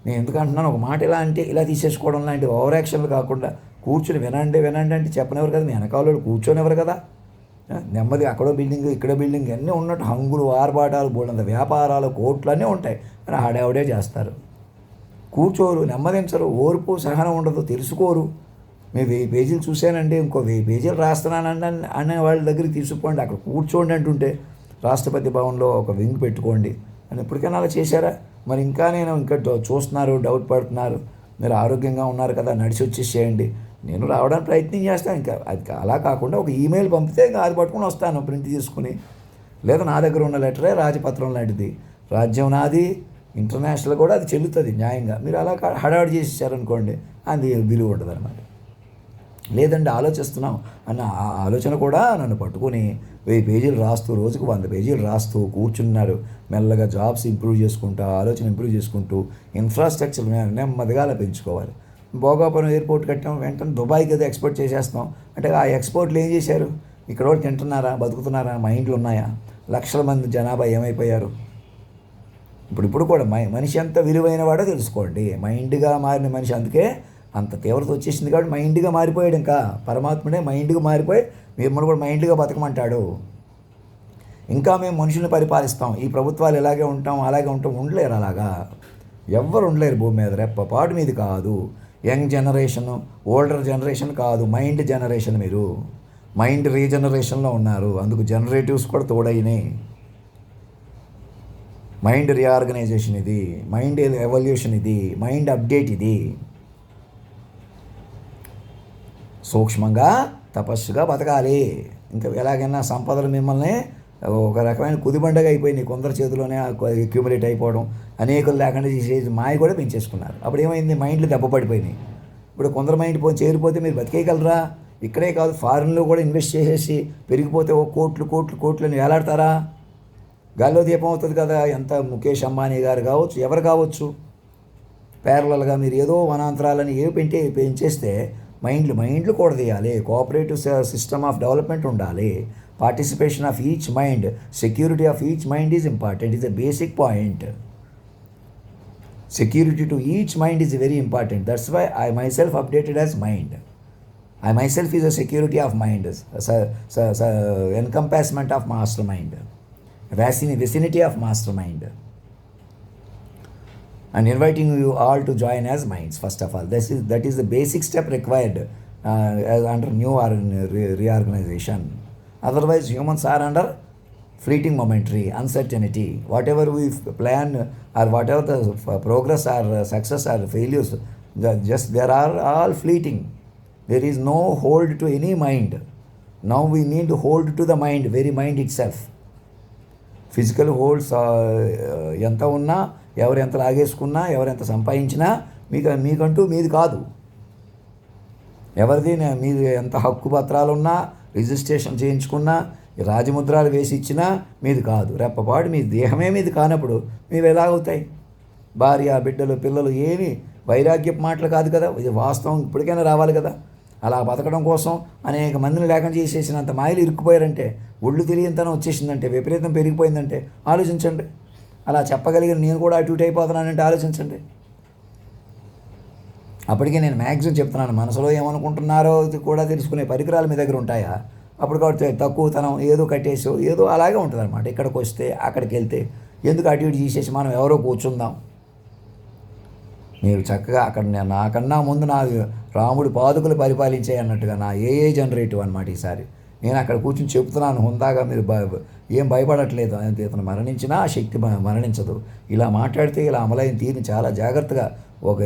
నేను ఎందుకు అంటున్నాను, ఒక మాట ఇలా అంటే ఇలా తీసేసుకోవడం లాంటి ఓవర్ యాక్షన్లు కాకుండా కూర్చుని వినండి అంటే చెప్పనివ్వరు కదా, మీ వెనకాల కూర్చొనివ్వరు కదా. నెమ్మది అక్కడో బిల్డింగ్ ఇక్కడో బిల్డింగ్ అన్నీ ఉన్నట్టు హంగులు ఆర్భాటాలు బోలంత వ్యాపారాలు కోట్లు అన్నీ ఉంటాయి అని ఆడావిడే చేస్తారు. కూర్చోరు, నెమ్మదించరు, ఓర్పు సహనం ఉండదు, తెలుసుకోరు. మేము 1000 పేజీలు చూశానండి, ఇంకో 1000 పేజీలు రాస్తున్నానండి అనే వాళ్ళ దగ్గరికి తీసుకుపోండి, అక్కడ కూర్చోండి అంటుంటే రాష్ట్రపతి భవన్లో ఒక వింగ్ పెట్టుకోండి అని ఎప్పటికైనా అలా చేశారా? మరి ఇంకా చూస్తున్నారు, డౌట్ పడుతున్నారు. మీరు ఆరోగ్యంగా ఉన్నారు కదా, నడిచి వచ్చేసేయండి, నేను రావడానికి ప్రయత్నం చేస్తాను. ఇంకా అది అలా కాకుండా ఒక ఈమెయిల్ పంపితే ఇంకా అది పట్టుకుని వస్తాను ప్రింట్ తీసుకుని. లేదా నా దగ్గర ఉన్న లెటరే రాజపత్రం లాంటిది, రాజ్యం నాది, ఇంటర్నేషనల్ కూడా అది చెల్లుతుంది న్యాయంగా. మీరు అలా హడావిడి చేసేసారనుకోండి, అది విలువ ఉండదు అనమాట. లేదండి ఆలోచిస్తున్నాం అన్న ఆ ఆలోచన కూడా నన్ను పట్టుకొని 1000 పేజీలు రాస్తూ, రోజుకు 100 పేజీలు రాస్తూ కూర్చున్నారు. మెల్లగా జాబ్స్ ఇంప్రూవ్ చేసుకుంటూ, ఆలోచన ఇంప్రూవ్ చేసుకుంటూ, ఇన్ఫ్రాస్ట్రక్చర్ నెమ్మదిగా అలా పెంచుకోవాలి. భోగాపురం ఎయిర్పోర్ట్ కట్టాం, వెంటనే దుబాయ్కి ఏదో ఎక్స్పోర్ట్ చేసేస్తాం అంటే ఆ ఎక్స్పోర్ట్లు ఏం చేశారు? ఇక్కడ వాళ్ళు తింటున్నారా, బతుకుతున్నారా, మైండ్లు ఉన్నాయా? లక్షల మంది జనాభా ఏమైపోయారు? ఇప్పుడు కూడా మనిషి ఎంత విలువైన వాడో తెలుసుకోండి. మైండ్గా మారిన మనిషి, అందుకే అంత తీవ్రత వచ్చేసింది కాబట్టి మైండ్గా మారిపోయాడు. ఇంకా పరమాత్ముడే మైండ్గా మారిపోయి మిమ్మల్ని కూడా మైండ్గా బతకమంటాడు. ఇంకా మేము మనుషుల్ని పరిపాలిస్తాం, ఈ ప్రభుత్వాలు ఇలాగే ఉంటాం అలాగే ఉంటాం, ఉండలేరు. అలాగా ఎవ్వరు ఉండలేరు భూమి మీద. రెప్పపాటు మీది కాదు. యంగ్ జనరేషన్, ఓల్డర్ జనరేషన్ కాదు, మైండ్ జనరేషన్. మీరు మైండ్ రీజనరేషన్లో ఉన్నారు, అందుకు జనరేటివ్స్ కూడా తోడైనాయి. మైండ్ రీఆర్గనైజేషన్ ఇది, మైండ్ ఎవల్యూషన్ ఇది, మైండ్ అప్డేట్ ఇది. సూక్ష్మంగా తపస్సుగా బతకాలి. ఇంకా ఎలాగైనా సంపదలు మిమ్మల్ని ఒక రకమైన కుదిబండగా అయిపోయింది, కొందరు చేతిలోనే అక్యూములేట్ అయిపోవడం, అనేకులు లేకుండా చేసేది మాయ కూడా పెంచేసుకున్నారు. అప్పుడు ఏమైంది? మైండ్లు దెబ్బ పడిపోయినాయి. ఇప్పుడు కొందరు మైండ్ చేరిపోతే మీరు బతికేయగలరా? ఇక్కడే కాదు, ఫారిన్లో కూడా ఇన్వెస్ట్ చేసేసి పెరిగిపోతే ఓ కోట్లు అని వేలాడతారా? గాల్లో దీపం అవుతుంది కదా. ఎంత ముఖేష్ అంబానీ గారు కావచ్చు, ఎవరు కావచ్చు, ప్యారలల్గా మీరు ఏదో వనాంతరాలని పెంచేస్తే మైండ్లు కూడా తీయాలి. కోఆపరేటివ్ సిస్టమ్ ఆఫ్ డెవలప్మెంట్ ఉండాలి. Participation of each mind, security of each mind is important, is a basic point. Security to each mind is very important. That's why I myself updated as mind. I myself is a security of mind, encompassment of mastermind, vicinity of mastermind. And inviting you all to join as minds, first of all. That is the basic step required under new reorganization. Otherwise, humans are under fleeting momentary, uncertainty. Whatever we plan or whatever the progress or success or failures, they are all fleeting. There is no hold to any mind. Now we need to hold to the mind, very mind itself. Physical holds ఎంత ఉన్నా, ఎవరు ఎంత లాగేసుకున్నా, ఎవరు ఎంత సంపాదించినా మీకంటూ మీది కాదు. ఎవరిది మీది ఎంత హక్కు పత్రాలు ఉన్నా, రిజిస్ట్రేషన్ చేయించుకున్నా, ఈ రాజముద్రాలు వేసి ఇచ్చినా మీది కాదు. రెప్పపాటు మీ దేహమే మీది కానప్పుడు మీరు ఎలా అవుతాయి? భార్య, బిడ్డలు, పిల్లలు ఏమి వైరాగ్యపు మాటలు కాదు కదా, ఇది వాస్తవం ఇప్పటికైనా రావాలి కదా. అలా బతకడం కోసం అనేక మందిని లేకుండా చేసేసినంత మాయలు ఇరుక్కుపోయారంటే, ఒళ్ళు తెలియంతనం వచ్చేసిందంటే, విపరీతం పెరిగిపోయిందంటే ఆలోచించండి. అలా చెప్పగలిగిన నేను కూడా అటు ఇటు అయిపోతున్నానంటే ఆలోచించండి. అప్పటికే నేను మ్యాక్సిమం చెప్తున్నాను, మనసులో ఏమనుకుంటున్నారో కూడా తెలుసుకునే పరికరాలు మీ దగ్గర ఉంటాయా? అప్పుడు కాబట్టి తక్కువతనం ఏదో కట్టేసో ఏదో అలాగే ఉంటుంది అనమాట. ఇక్కడికి వస్తే అక్కడికి వెళ్తే ఎందుకు అటు ఇటు తీసేసి మనం ఎవరో కూర్చుందాం. మీరు చక్కగా అక్కడ నాకన్నా ముందు నా రాముడి పాదుకులు పరిపాలించాయి అన్నట్టుగా నా ఏ జనరేటివ్ అనమాట ఈసారి. నేను అక్కడ కూర్చొని చెప్తున్నాను హుందాగా, మీరు ఏం భయపడట్లేదు. ఇతను మరణించినా ఆ శక్తి మరణించదు. ఇలా మాట్లాడితే ఇలా అమలైన తీరుని చాలా జాగ్రత్తగా ఒక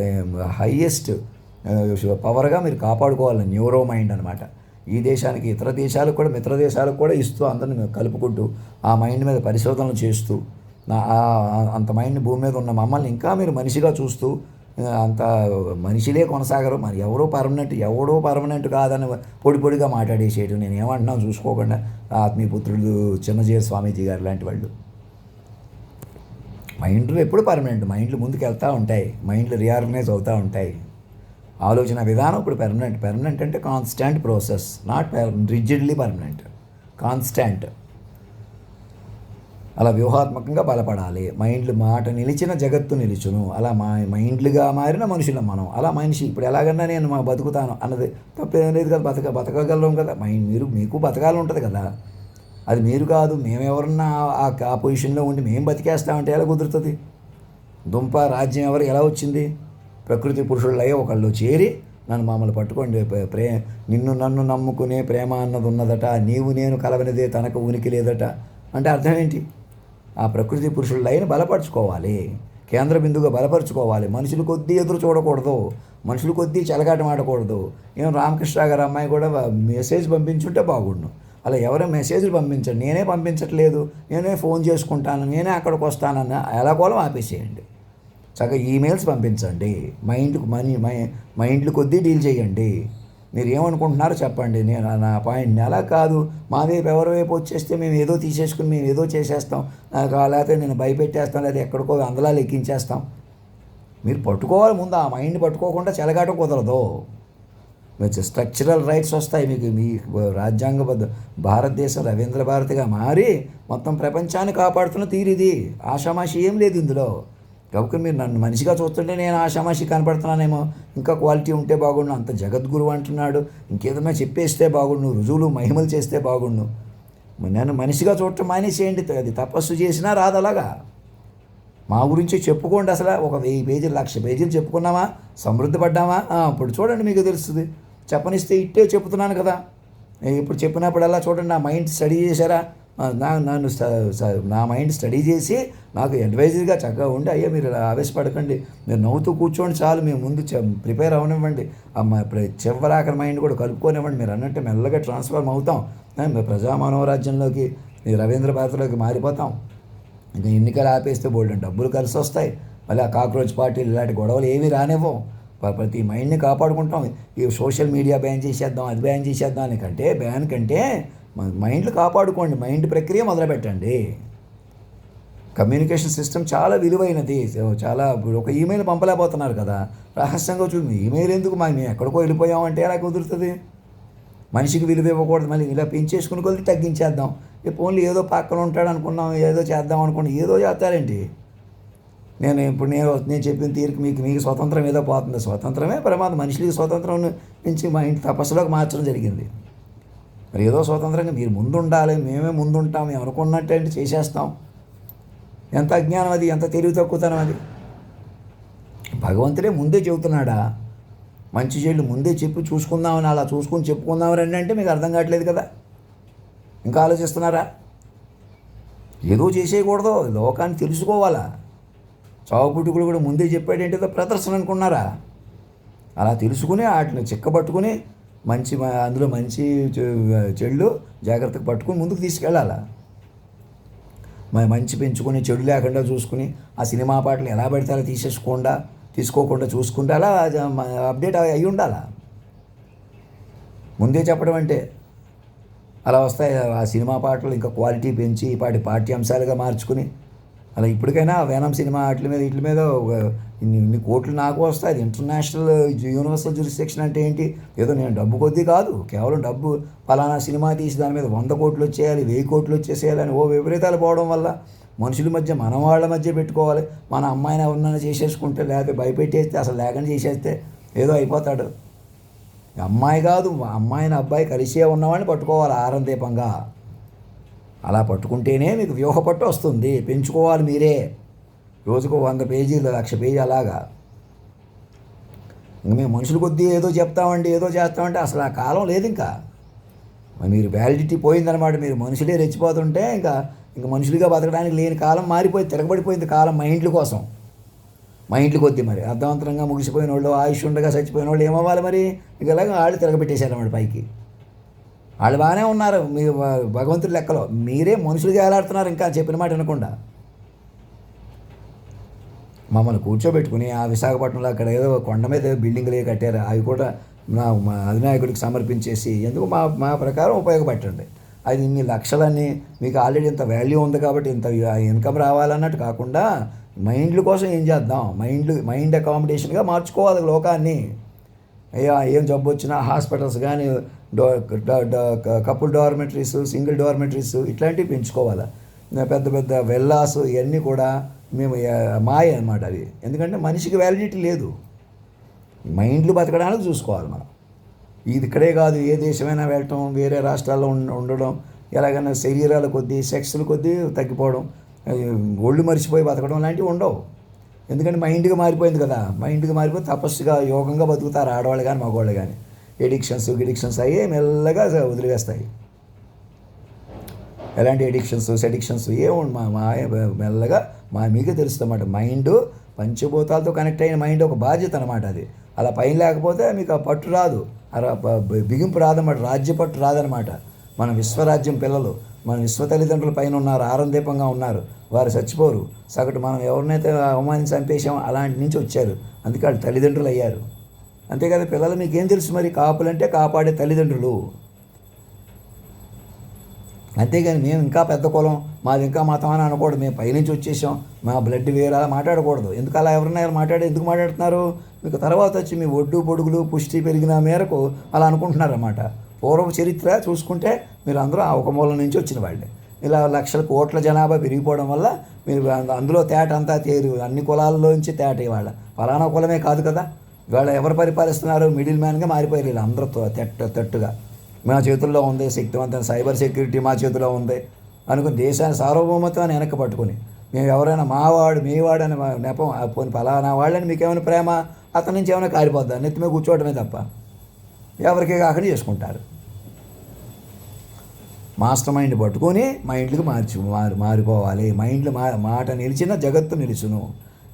హయ్యెస్ట్ పవర్గా మీరు కాపాడుకోవాలి. న్యూరో మైండ్ అనమాట. ఈ దేశానికి ఇతర దేశాలకు కూడా మిత్ర దేశాలకు కూడా ఇస్తూ అందరిని కలుపుకుంటూ ఆ మైండ్ మీద పరిశోధనలు చేస్తూ అంత మైండ్ భూమి మీద ఉన్న మమ్మల్ని ఇంకా మీరు మనిషిగా చూస్తూ అంత మనిషిలే కొనసాగరు. మరి ఎవడో పర్మనెంట్ కాదని పొడిగా మాట్లాడేసేయడం. నేను ఏమంటున్నాను చూసుకోకుండా ఆత్మీయ పుత్రుడు చిన్నజీర స్వామీజీ గారు లాంటి వాళ్ళు. మైండ్లు ఎప్పుడు పర్మనెంట్, మైండ్లు ముందుకు వెళ్తూ ఉంటాయి, మైండ్లు రీఆర్గనైజ్ అవుతూ ఉంటాయి. ఆలోచన విధానం ఇప్పుడు పెర్మనెంట్ అంటే constant process, not rigidly permanent, constant. అలా వ్యూహాత్మకంగా బలపడాలి. మైండ్లు మాట నిలిచిన జగత్తు నిలుచును. అలా మైండ్లుగా మారిన మనుషులం మనం. అలా మనిషి ఇప్పుడు ఎలాగన్నా నేను బతుకుతాను అన్నది తప్పేం లేదు కదా, బతకగలం కదా. మీకు బతకాలి ఉంటుంది కదా, అది మీరు కాదు. మేమెవరన్నా ఆ పొజిషన్లో ఉండి మేము బతికేస్తామంటే ఎలా కుదురుతుంది? దుంప రాజ్యం ఎవరు ఎలా వచ్చింది? ప్రకృతి పురుషులయ్యే ఒకళ్ళు చేరి మమ్మల్ని పట్టుకోండి, నిన్ను నన్ను నమ్ముకునే ప్రేమ అన్నది ఉన్నదట, నీవు నేను కలవనిదే తనకు ఉనికి లేదట అంటే అర్థం ఏంటి? ఆ ప్రకృతి పురుషుల లైన్ బలపరుచుకోవాలి, కేంద్ర బిందువుగా బలపరుచుకోవాలి. మనుషులు కొద్దీ ఎదురు చూడకూడదు, మనుషులు కొద్దీ చెలగాటమాడకూడదు. ఏం రామకృష్ణ గారు అమ్మాయి కూడా మెసేజ్ పంపించుంటే బాగుండు. అలా ఎవరో మెసేజ్లు పంపించండి, నేనే పంపించట్లేదు, నేనే ఫోన్ చేసుకుంటాను, నేనే అక్కడికి వస్తానన్న ఎలాగోలం ఆపేసేయండి. చక్కగా ఈమెయిల్స్ పంపించండి, మైండ్లు కొద్దీ డీల్ చేయండి. మీరు ఏమనుకుంటున్నారో చెప్పండి, నేను నా పాయింట్ని. అలా కాదు, మా వైపు ఎవరి వైపు వచ్చేస్తే మేము ఏదో తీసేసుకుని మేము ఏదో చేసేస్తాం, లేకపోతే నేను భయపెట్టేస్తాం, లేదా ఎక్కడికో అందలాలు ఎక్కించేస్తాం. మీరు పట్టుకోవాలి ముందు, ఆ మైండ్ పట్టుకోకుండా చెలగాటం కుదరదు. మీరు స్ట్రక్చరల్ రైట్స్ వస్తాయి మీకు. మీ రాజ్యాంగబద్ధ భారతదేశం రవీంద్ర భారతిగా మారి మొత్తం ప్రపంచాన్ని కాపాడుతున్న తీరిది. ఆషామాషి ఏం లేదు ఇందులో. కాబట్టి మీరు నన్ను మనిషిగా చూస్తుంటే నేను ఆషామాషి కనపడుతున్నానేమో, ఇంకా క్వాలిటీ ఉంటే బాగుండు. అంత జగద్గురువు అంటున్నాడు, ఇంకేదన్నా చెప్పేస్తే బాగుండు, రుజువులు మహిమలు చేస్తే బాగుండు. నన్ను మనిషిగా చూడటం మానేసేయండి. అది తపస్సు చేసినా రాదు అలాగా. మా గురించి చెప్పుకోండి. అసలు ఒక 1000 పేజీలు 1,00,000 పేజీలు చెప్పుకున్నామా, సమృద్ధి పడ్డామా? ఇప్పుడు చూడండి, మీకు తెలుస్తుంది. చెప్పనిస్తే ఇట్టే చెప్తున్నాను కదా. ఇప్పుడు చెప్పినప్పుడల్లా చూడండి, నా మైండ్ స్టడీ చేశారా? నా మైండ్ స్టడీ చేసి నాకు అడ్వైజర్గా చక్కగా ఉండి, అయ్యా మీరు ఆవేశపడకండి, మీరు నవ్వుతూ కూర్చోండి చాలు, మేము ముందు ప్రిపేర్ అవనివ్వండి, చివరాఖరి మైండ్ కూడా కలుపుకోనివ్వండి. మీరు అన్నట్టు మెల్లగా ట్రాన్స్ఫార్మ్ అవుతాం, ప్రజామానవరాజ్యంలోకి, రవీంద్ర భారతిలోకి మారిపోతాం. ఇంకా ఎన్నికలు ఆపేస్తే బోల్డ్ డబ్బులు కలిసి వస్తాయి. మళ్ళీ ఆ కాక్రోచ్ పార్టీలు ఇలాంటి గొడవలు ఏమీ రానివ్వం. ప్రతి మైండ్ని కాపాడుకుంటాం. ఈ సోషల్ మీడియా బ్యాన్ చేసేద్దాం, అది బ్యాన్ చేసేద్దాం అని బ్యాన్ కంటే మైండ్లు కాపాడుకోండి, మైండ్ ప్రక్రియ మొదలుపెట్టండి. కమ్యూనికేషన్ సిస్టమ్ చాలా విలువైనది. చాలా ఒక ఈమెయిల్ పంపలేకపోతున్నారు కదా, రహస్యంగా చూడండి. ఈమెయిల్ ఎందుకు, మేము ఎక్కడికో వెళ్ళిపోయామంటే ఎలా కుదురుతుంది? మనిషికి విలువ ఇవ్వకూడదు, మళ్ళీ ఇలా పెంచేసుకుని కొద్ది తగ్గించేద్దాం. ఓన్లీ ఏదో పక్కన ఉంటాడు అనుకున్నాం, ఏదో చేద్దాం అనుకున్నాం, ఏదో చేస్తారేంటి? నేను చెప్పిన తీరుకు మీకు స్వతంత్రం ఏదో పోతుంది. స్వతంత్రమే ప్రమాదం. మనుషులకి స్వతంత్రం నుంచి మా ఇంటి తపస్సులోకి మార్చడం జరిగింది. మరి ఏదో స్వతంత్రంగా మీరు ముందు ఉండాలి, మేమే ముందుంటాం, మేము అనుకున్నట్టు చేసేస్తాం. ఎంత అజ్ఞానం అది, ఎంత తెలివి తక్కువతనం అది. భగవంతుడే ముందే చెబుతున్నాడా? మంచి చెడు ముందే చెప్పి చూసుకుందామని, అలా చూసుకొని చెప్పుకుందామని అంటే మీకు అర్థం కావట్లేదు కదా. ఇంకా ఆలోచిస్తున్నారా? ఏదో చేసేయకూడదు, లోకాన్ని తెలుసుకోవాలా. చావు పుట్టుకులు కూడా ముందే చెప్పాడేంటిదో ప్రదర్శన అనుకున్నారా? అలా తెలుసుకుని వాటిని చిక్కబట్టుకుని అందులో మంచి చెడులు జాగ్రత్తగా పట్టుకుని ముందుకు తీసుకెళ్ళాలా. మంచి పెంచుకొని చెడు లేకుండా చూసుకుని ఆ సినిమా పాటలు ఎలా పడితే అలా తీసుకోకుండా చూసుకుంటే అలా అప్డేట్ అయి ఉండాలా. ముందే చెప్పడం అంటే అలా వస్తాయి ఆ సినిమా పాటలు. ఇంకా క్వాలిటీ పెంచి పాఠ్యాంశాలుగా మార్చుకుని అలా ఇప్పటికైనా వేనం సినిమా వీటి మీద ఇన్ని కోట్లు నాకు వస్తాయి. అది ఇంటర్నేషనల్ యూనివర్సల్ జ్యూరిస్డిక్షన్ అంటే ఏంటి? ఏదో నేను డబ్బు కొద్దీ కాదు, కేవలం డబ్బు ఫలానా సినిమా తీసి దాని మీద 100 కోట్లు వచ్చేయాలి, 1000 కోట్లు వచ్చేసేయాలని విపరీతాలు పోవడం వల్ల మనుషుల మధ్య మన వాళ్ళ మధ్య పెట్టుకోవాలి. మన అమ్మాయిని ఎవరినైనా చేసేసుకుంటే, లేకపోతే భయపెట్టేస్తే, అసలు లేకుండా చేసేస్తే ఏదో అయిపోతాడు. అమ్మాయి కాదు, అమ్మాయిని అబ్బాయి కలిసే ఉన్నవాడిని పట్టుకోవాలి ఆరందీపంగా. అలా పట్టుకుంటేనే మీకు వ్యూహ పట్టు వస్తుంది. పెంచుకోవాలి మీరే. రోజుకు 100 పేజీలు 1,00,000 పేజీ అలాగా. ఇంక మేము మనుషుల కొద్దీ ఏదో చెప్తామండి, ఏదో చేస్తామంటే అసలు ఆ కాలం లేదు. ఇంకా మీరు వ్యాలిడిటీ పోయిందనమాట. మీరు మనుషులే రెచ్చిపోతుంటే ఇంకా మనుషులుగా బతకడానికి లేని కాలం మారిపోయి తిరగబడిపోయింది కాలం మైండ్ల కోసం. మైండ్లు కొద్దీ మరి అర్థవంతంగా ముగిసిపోయిన వాళ్ళు, ఆయుష్ ఉండగా చచ్చిపోయిన వాళ్ళు ఏమవ్వాలి మరి? ఇక ఇలాగ వాళ్ళు తిరగబెట్టేశారన్నమాట పైకి. వాళ్ళు బాగానే ఉన్నారు మీ భగవంతుడి లెక్కలో. మీరే మనుషులుగా ఏలాడుతున్నారు ఇంకా చెప్పిన మాట వినకుండా. మమ్మల్ని కూర్చోబెట్టుకుని ఆ విశాఖపట్నంలో అక్కడ ఏదో కొండ మీద బిల్డింగ్లే కట్టారు. అవి కూడా మా అధినాయకుడికి సమర్పించేసి ఎందుకు మా ప్రకారం ఉపయోగపట్టండి. అది ఇన్ని లక్షలన్నీ మీకు ఆల్రెడీ ఇంత వాల్యూ ఉంది కాబట్టి ఇంత ఇన్కమ్ రావాలన్నట్టు కాకుండా మైండ్ల కోసం ఏం చేద్దాం? మైండ్ అకామిడేషన్గా మార్చుకోవాలి లోకాన్ని. అయ్యా ఏం జబ్బు వచ్చినా హాస్పిటల్స్ కానీ కపుల్ డార్మెటరీస్, సింగిల్ డార్మెటరీస్ ఇట్లాంటివి పెంచుకోవాలి. పెద్ద పెద్ద వెల్లాస్ ఇవన్నీ కూడా మేము మాయ అనమాట అవి. ఎందుకంటే మనిషికి వ్యాలిడిటీ లేదు. మైండ్లు బతకడానికి చూసుకోవాలి మనం. ఇది ఇక్కడే కాదు, ఏ దేశమైనా వెళ్ళటం, వేరే రాష్ట్రాల్లో ఉండడం, ఎలాగైనా శరీరాల కొద్దీ సెక్స్ల కొద్దీ తగ్గిపోవడం, ఒళ్ళు మరిచిపోయి బతకడం లాంటివి ఉండవు. ఎందుకంటే మైండ్గా మారిపోయింది కదా. మైండ్గా మారిపోయి తపస్సుగా యోగంగా బతుకుతారు ఆడవాళ్ళు కానీ మగవాళ్ళు కానీ. ఎడిక్షన్స్ అయ్యి మెల్లగా వదిలివేస్తాయి. ఎలాంటి సెడిక్షన్స్ మెల్లగా మీకే తెలుస్తుందన్నమాట. మైండ్ పంచభూతాలతో కనెక్ట్ అయిన మైండ్ ఒక బాధ్యత అనమాట అది. అలా పైన లేకపోతే మీకు ఆ పట్టు రాదు, బిగింపు రాదన్నమాట, రాజ్య పట్టు రాదనమాట. మన విశ్వరాజ్యం పిల్లలు, మన విశ్వ తల్లిదండ్రుల పైన ఉన్నారు, ఆరందీపంగా ఉన్నారు. వారు చచ్చిపోరు. సగటు మనం ఎవరినైతే అవమానించి చంపేశామో అలాంటి నుంచి వచ్చారు. అందుకే వాళ్ళు తల్లిదండ్రులు అయ్యారు. అంతే కదా. పిల్లలు మీకేం తెలుసు మరి? కాపులంటే కాపాడే తల్లిదండ్రులు. అంతేగాని మేము ఇంకా పెద్ద కులం, మాది ఇంకా మతం అని అనకూడదు. మేము పైనుంచి వచ్చేసాం, మా బ్లడ్ వేరే అలా మాట్లాడకూడదు. ఎందుకు అలా ఎవరన్నా ఎందుకు మాట్లాడుతున్నారు? మీకు తర్వాత వచ్చి మీ ఒడ్డు పొడుగులు పుష్టి పెరిగిన మేరకు అలా అనుకుంటున్నారన్నమాట. పూర్వ చరిత్ర చూసుకుంటే మీరు అందరూ ఆ ఒక మూలం నుంచి వచ్చిన వాళ్ళే. ఇలా లక్షల కోట్ల జనాభా పెరిగిపోవడం వల్ల మీరు అందులో తేట అంతా తేరు. అన్ని కులాల్లోంచి తేట ఇవాళ ఫలానా కులమే కాదు కదా. ఇవాళ ఎవరు పరిపాలిస్తున్నారు? మిడిల్ మ్యాన్గా మారిపోయారు వీళ్ళు అందరితో తట్టుగా. మా చేతుల్లో ఉంది శక్తివంతమైన సైబర్ సెక్యూరిటీ, మా చేతిలో ఉంది అనుకుని దేశాన్ని సార్వభౌమత్వాన్ని వెనక్కి పట్టుకుని మేము ఎవరైనా మావాడు మీవాడు అని నెపం పోని ఫలానా వాళ్ళని మీకేమైనా ప్రేమ అతని నుంచి ఏమైనా కారిపోద్దా? నెత్తిమే కూర్చోవడమే తప్ప ఎవరికి కాకుండా చేసుకుంటారు. మాస్టర్ మైండ్ పట్టుకొని మైండ్కి మారిపోవాలి. మైండ్లు మాట నిలిచిన జగత్తు నిలుచును.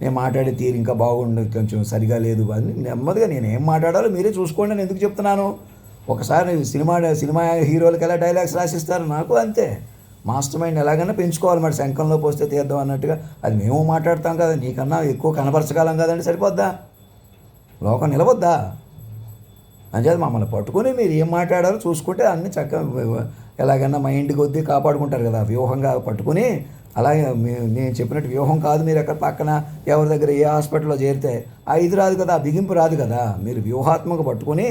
నేను మాట్లాడే తీరు ఇంకా బాగుండదు, కొంచెం సరిగా లేదు అని నెమ్మదిగా నేను ఏం మాట్లాడాలో మీరే చూసుకోండి. నేను ఎందుకు చెప్తున్నాను? ఒకసారి సినిమా హీరోలకి ఎలా డైలాగ్స్ రాసిస్తారు, నాకు అంతే. మాస్టర్ మైండ్ ఎలాగైనా పెంచుకోవాలి మరి. శంఖంలో పోస్తే తీద్దాం అన్నట్టుగా అది మేము మాట్లాడతాం కదా, నీకన్నా ఎక్కువ కనపరచగలం కదండి. సరిపోద్దా? లోకం నిలవద్దా? అంచేది మమ్మల్ని పట్టుకొని మీరు ఏం మాట్లాడాలో చూసుకుంటే అన్నీ చక్కగా ఎలాగైనా మైండ్ కొద్దీ కాపాడుకుంటారు కదా. వ్యూహంగా పట్టుకుని అలాగే నేను చెప్పినట్టు వ్యూహం కాదు. మీరు ఎక్కడ పక్కన ఎవరి దగ్గర ఏ హాస్పిటల్లో చేరితే ఆ ఇది రాదు కదా, ఆ బిగింపు రాదు కదా. మీరు వ్యూహాత్మక పట్టుకొని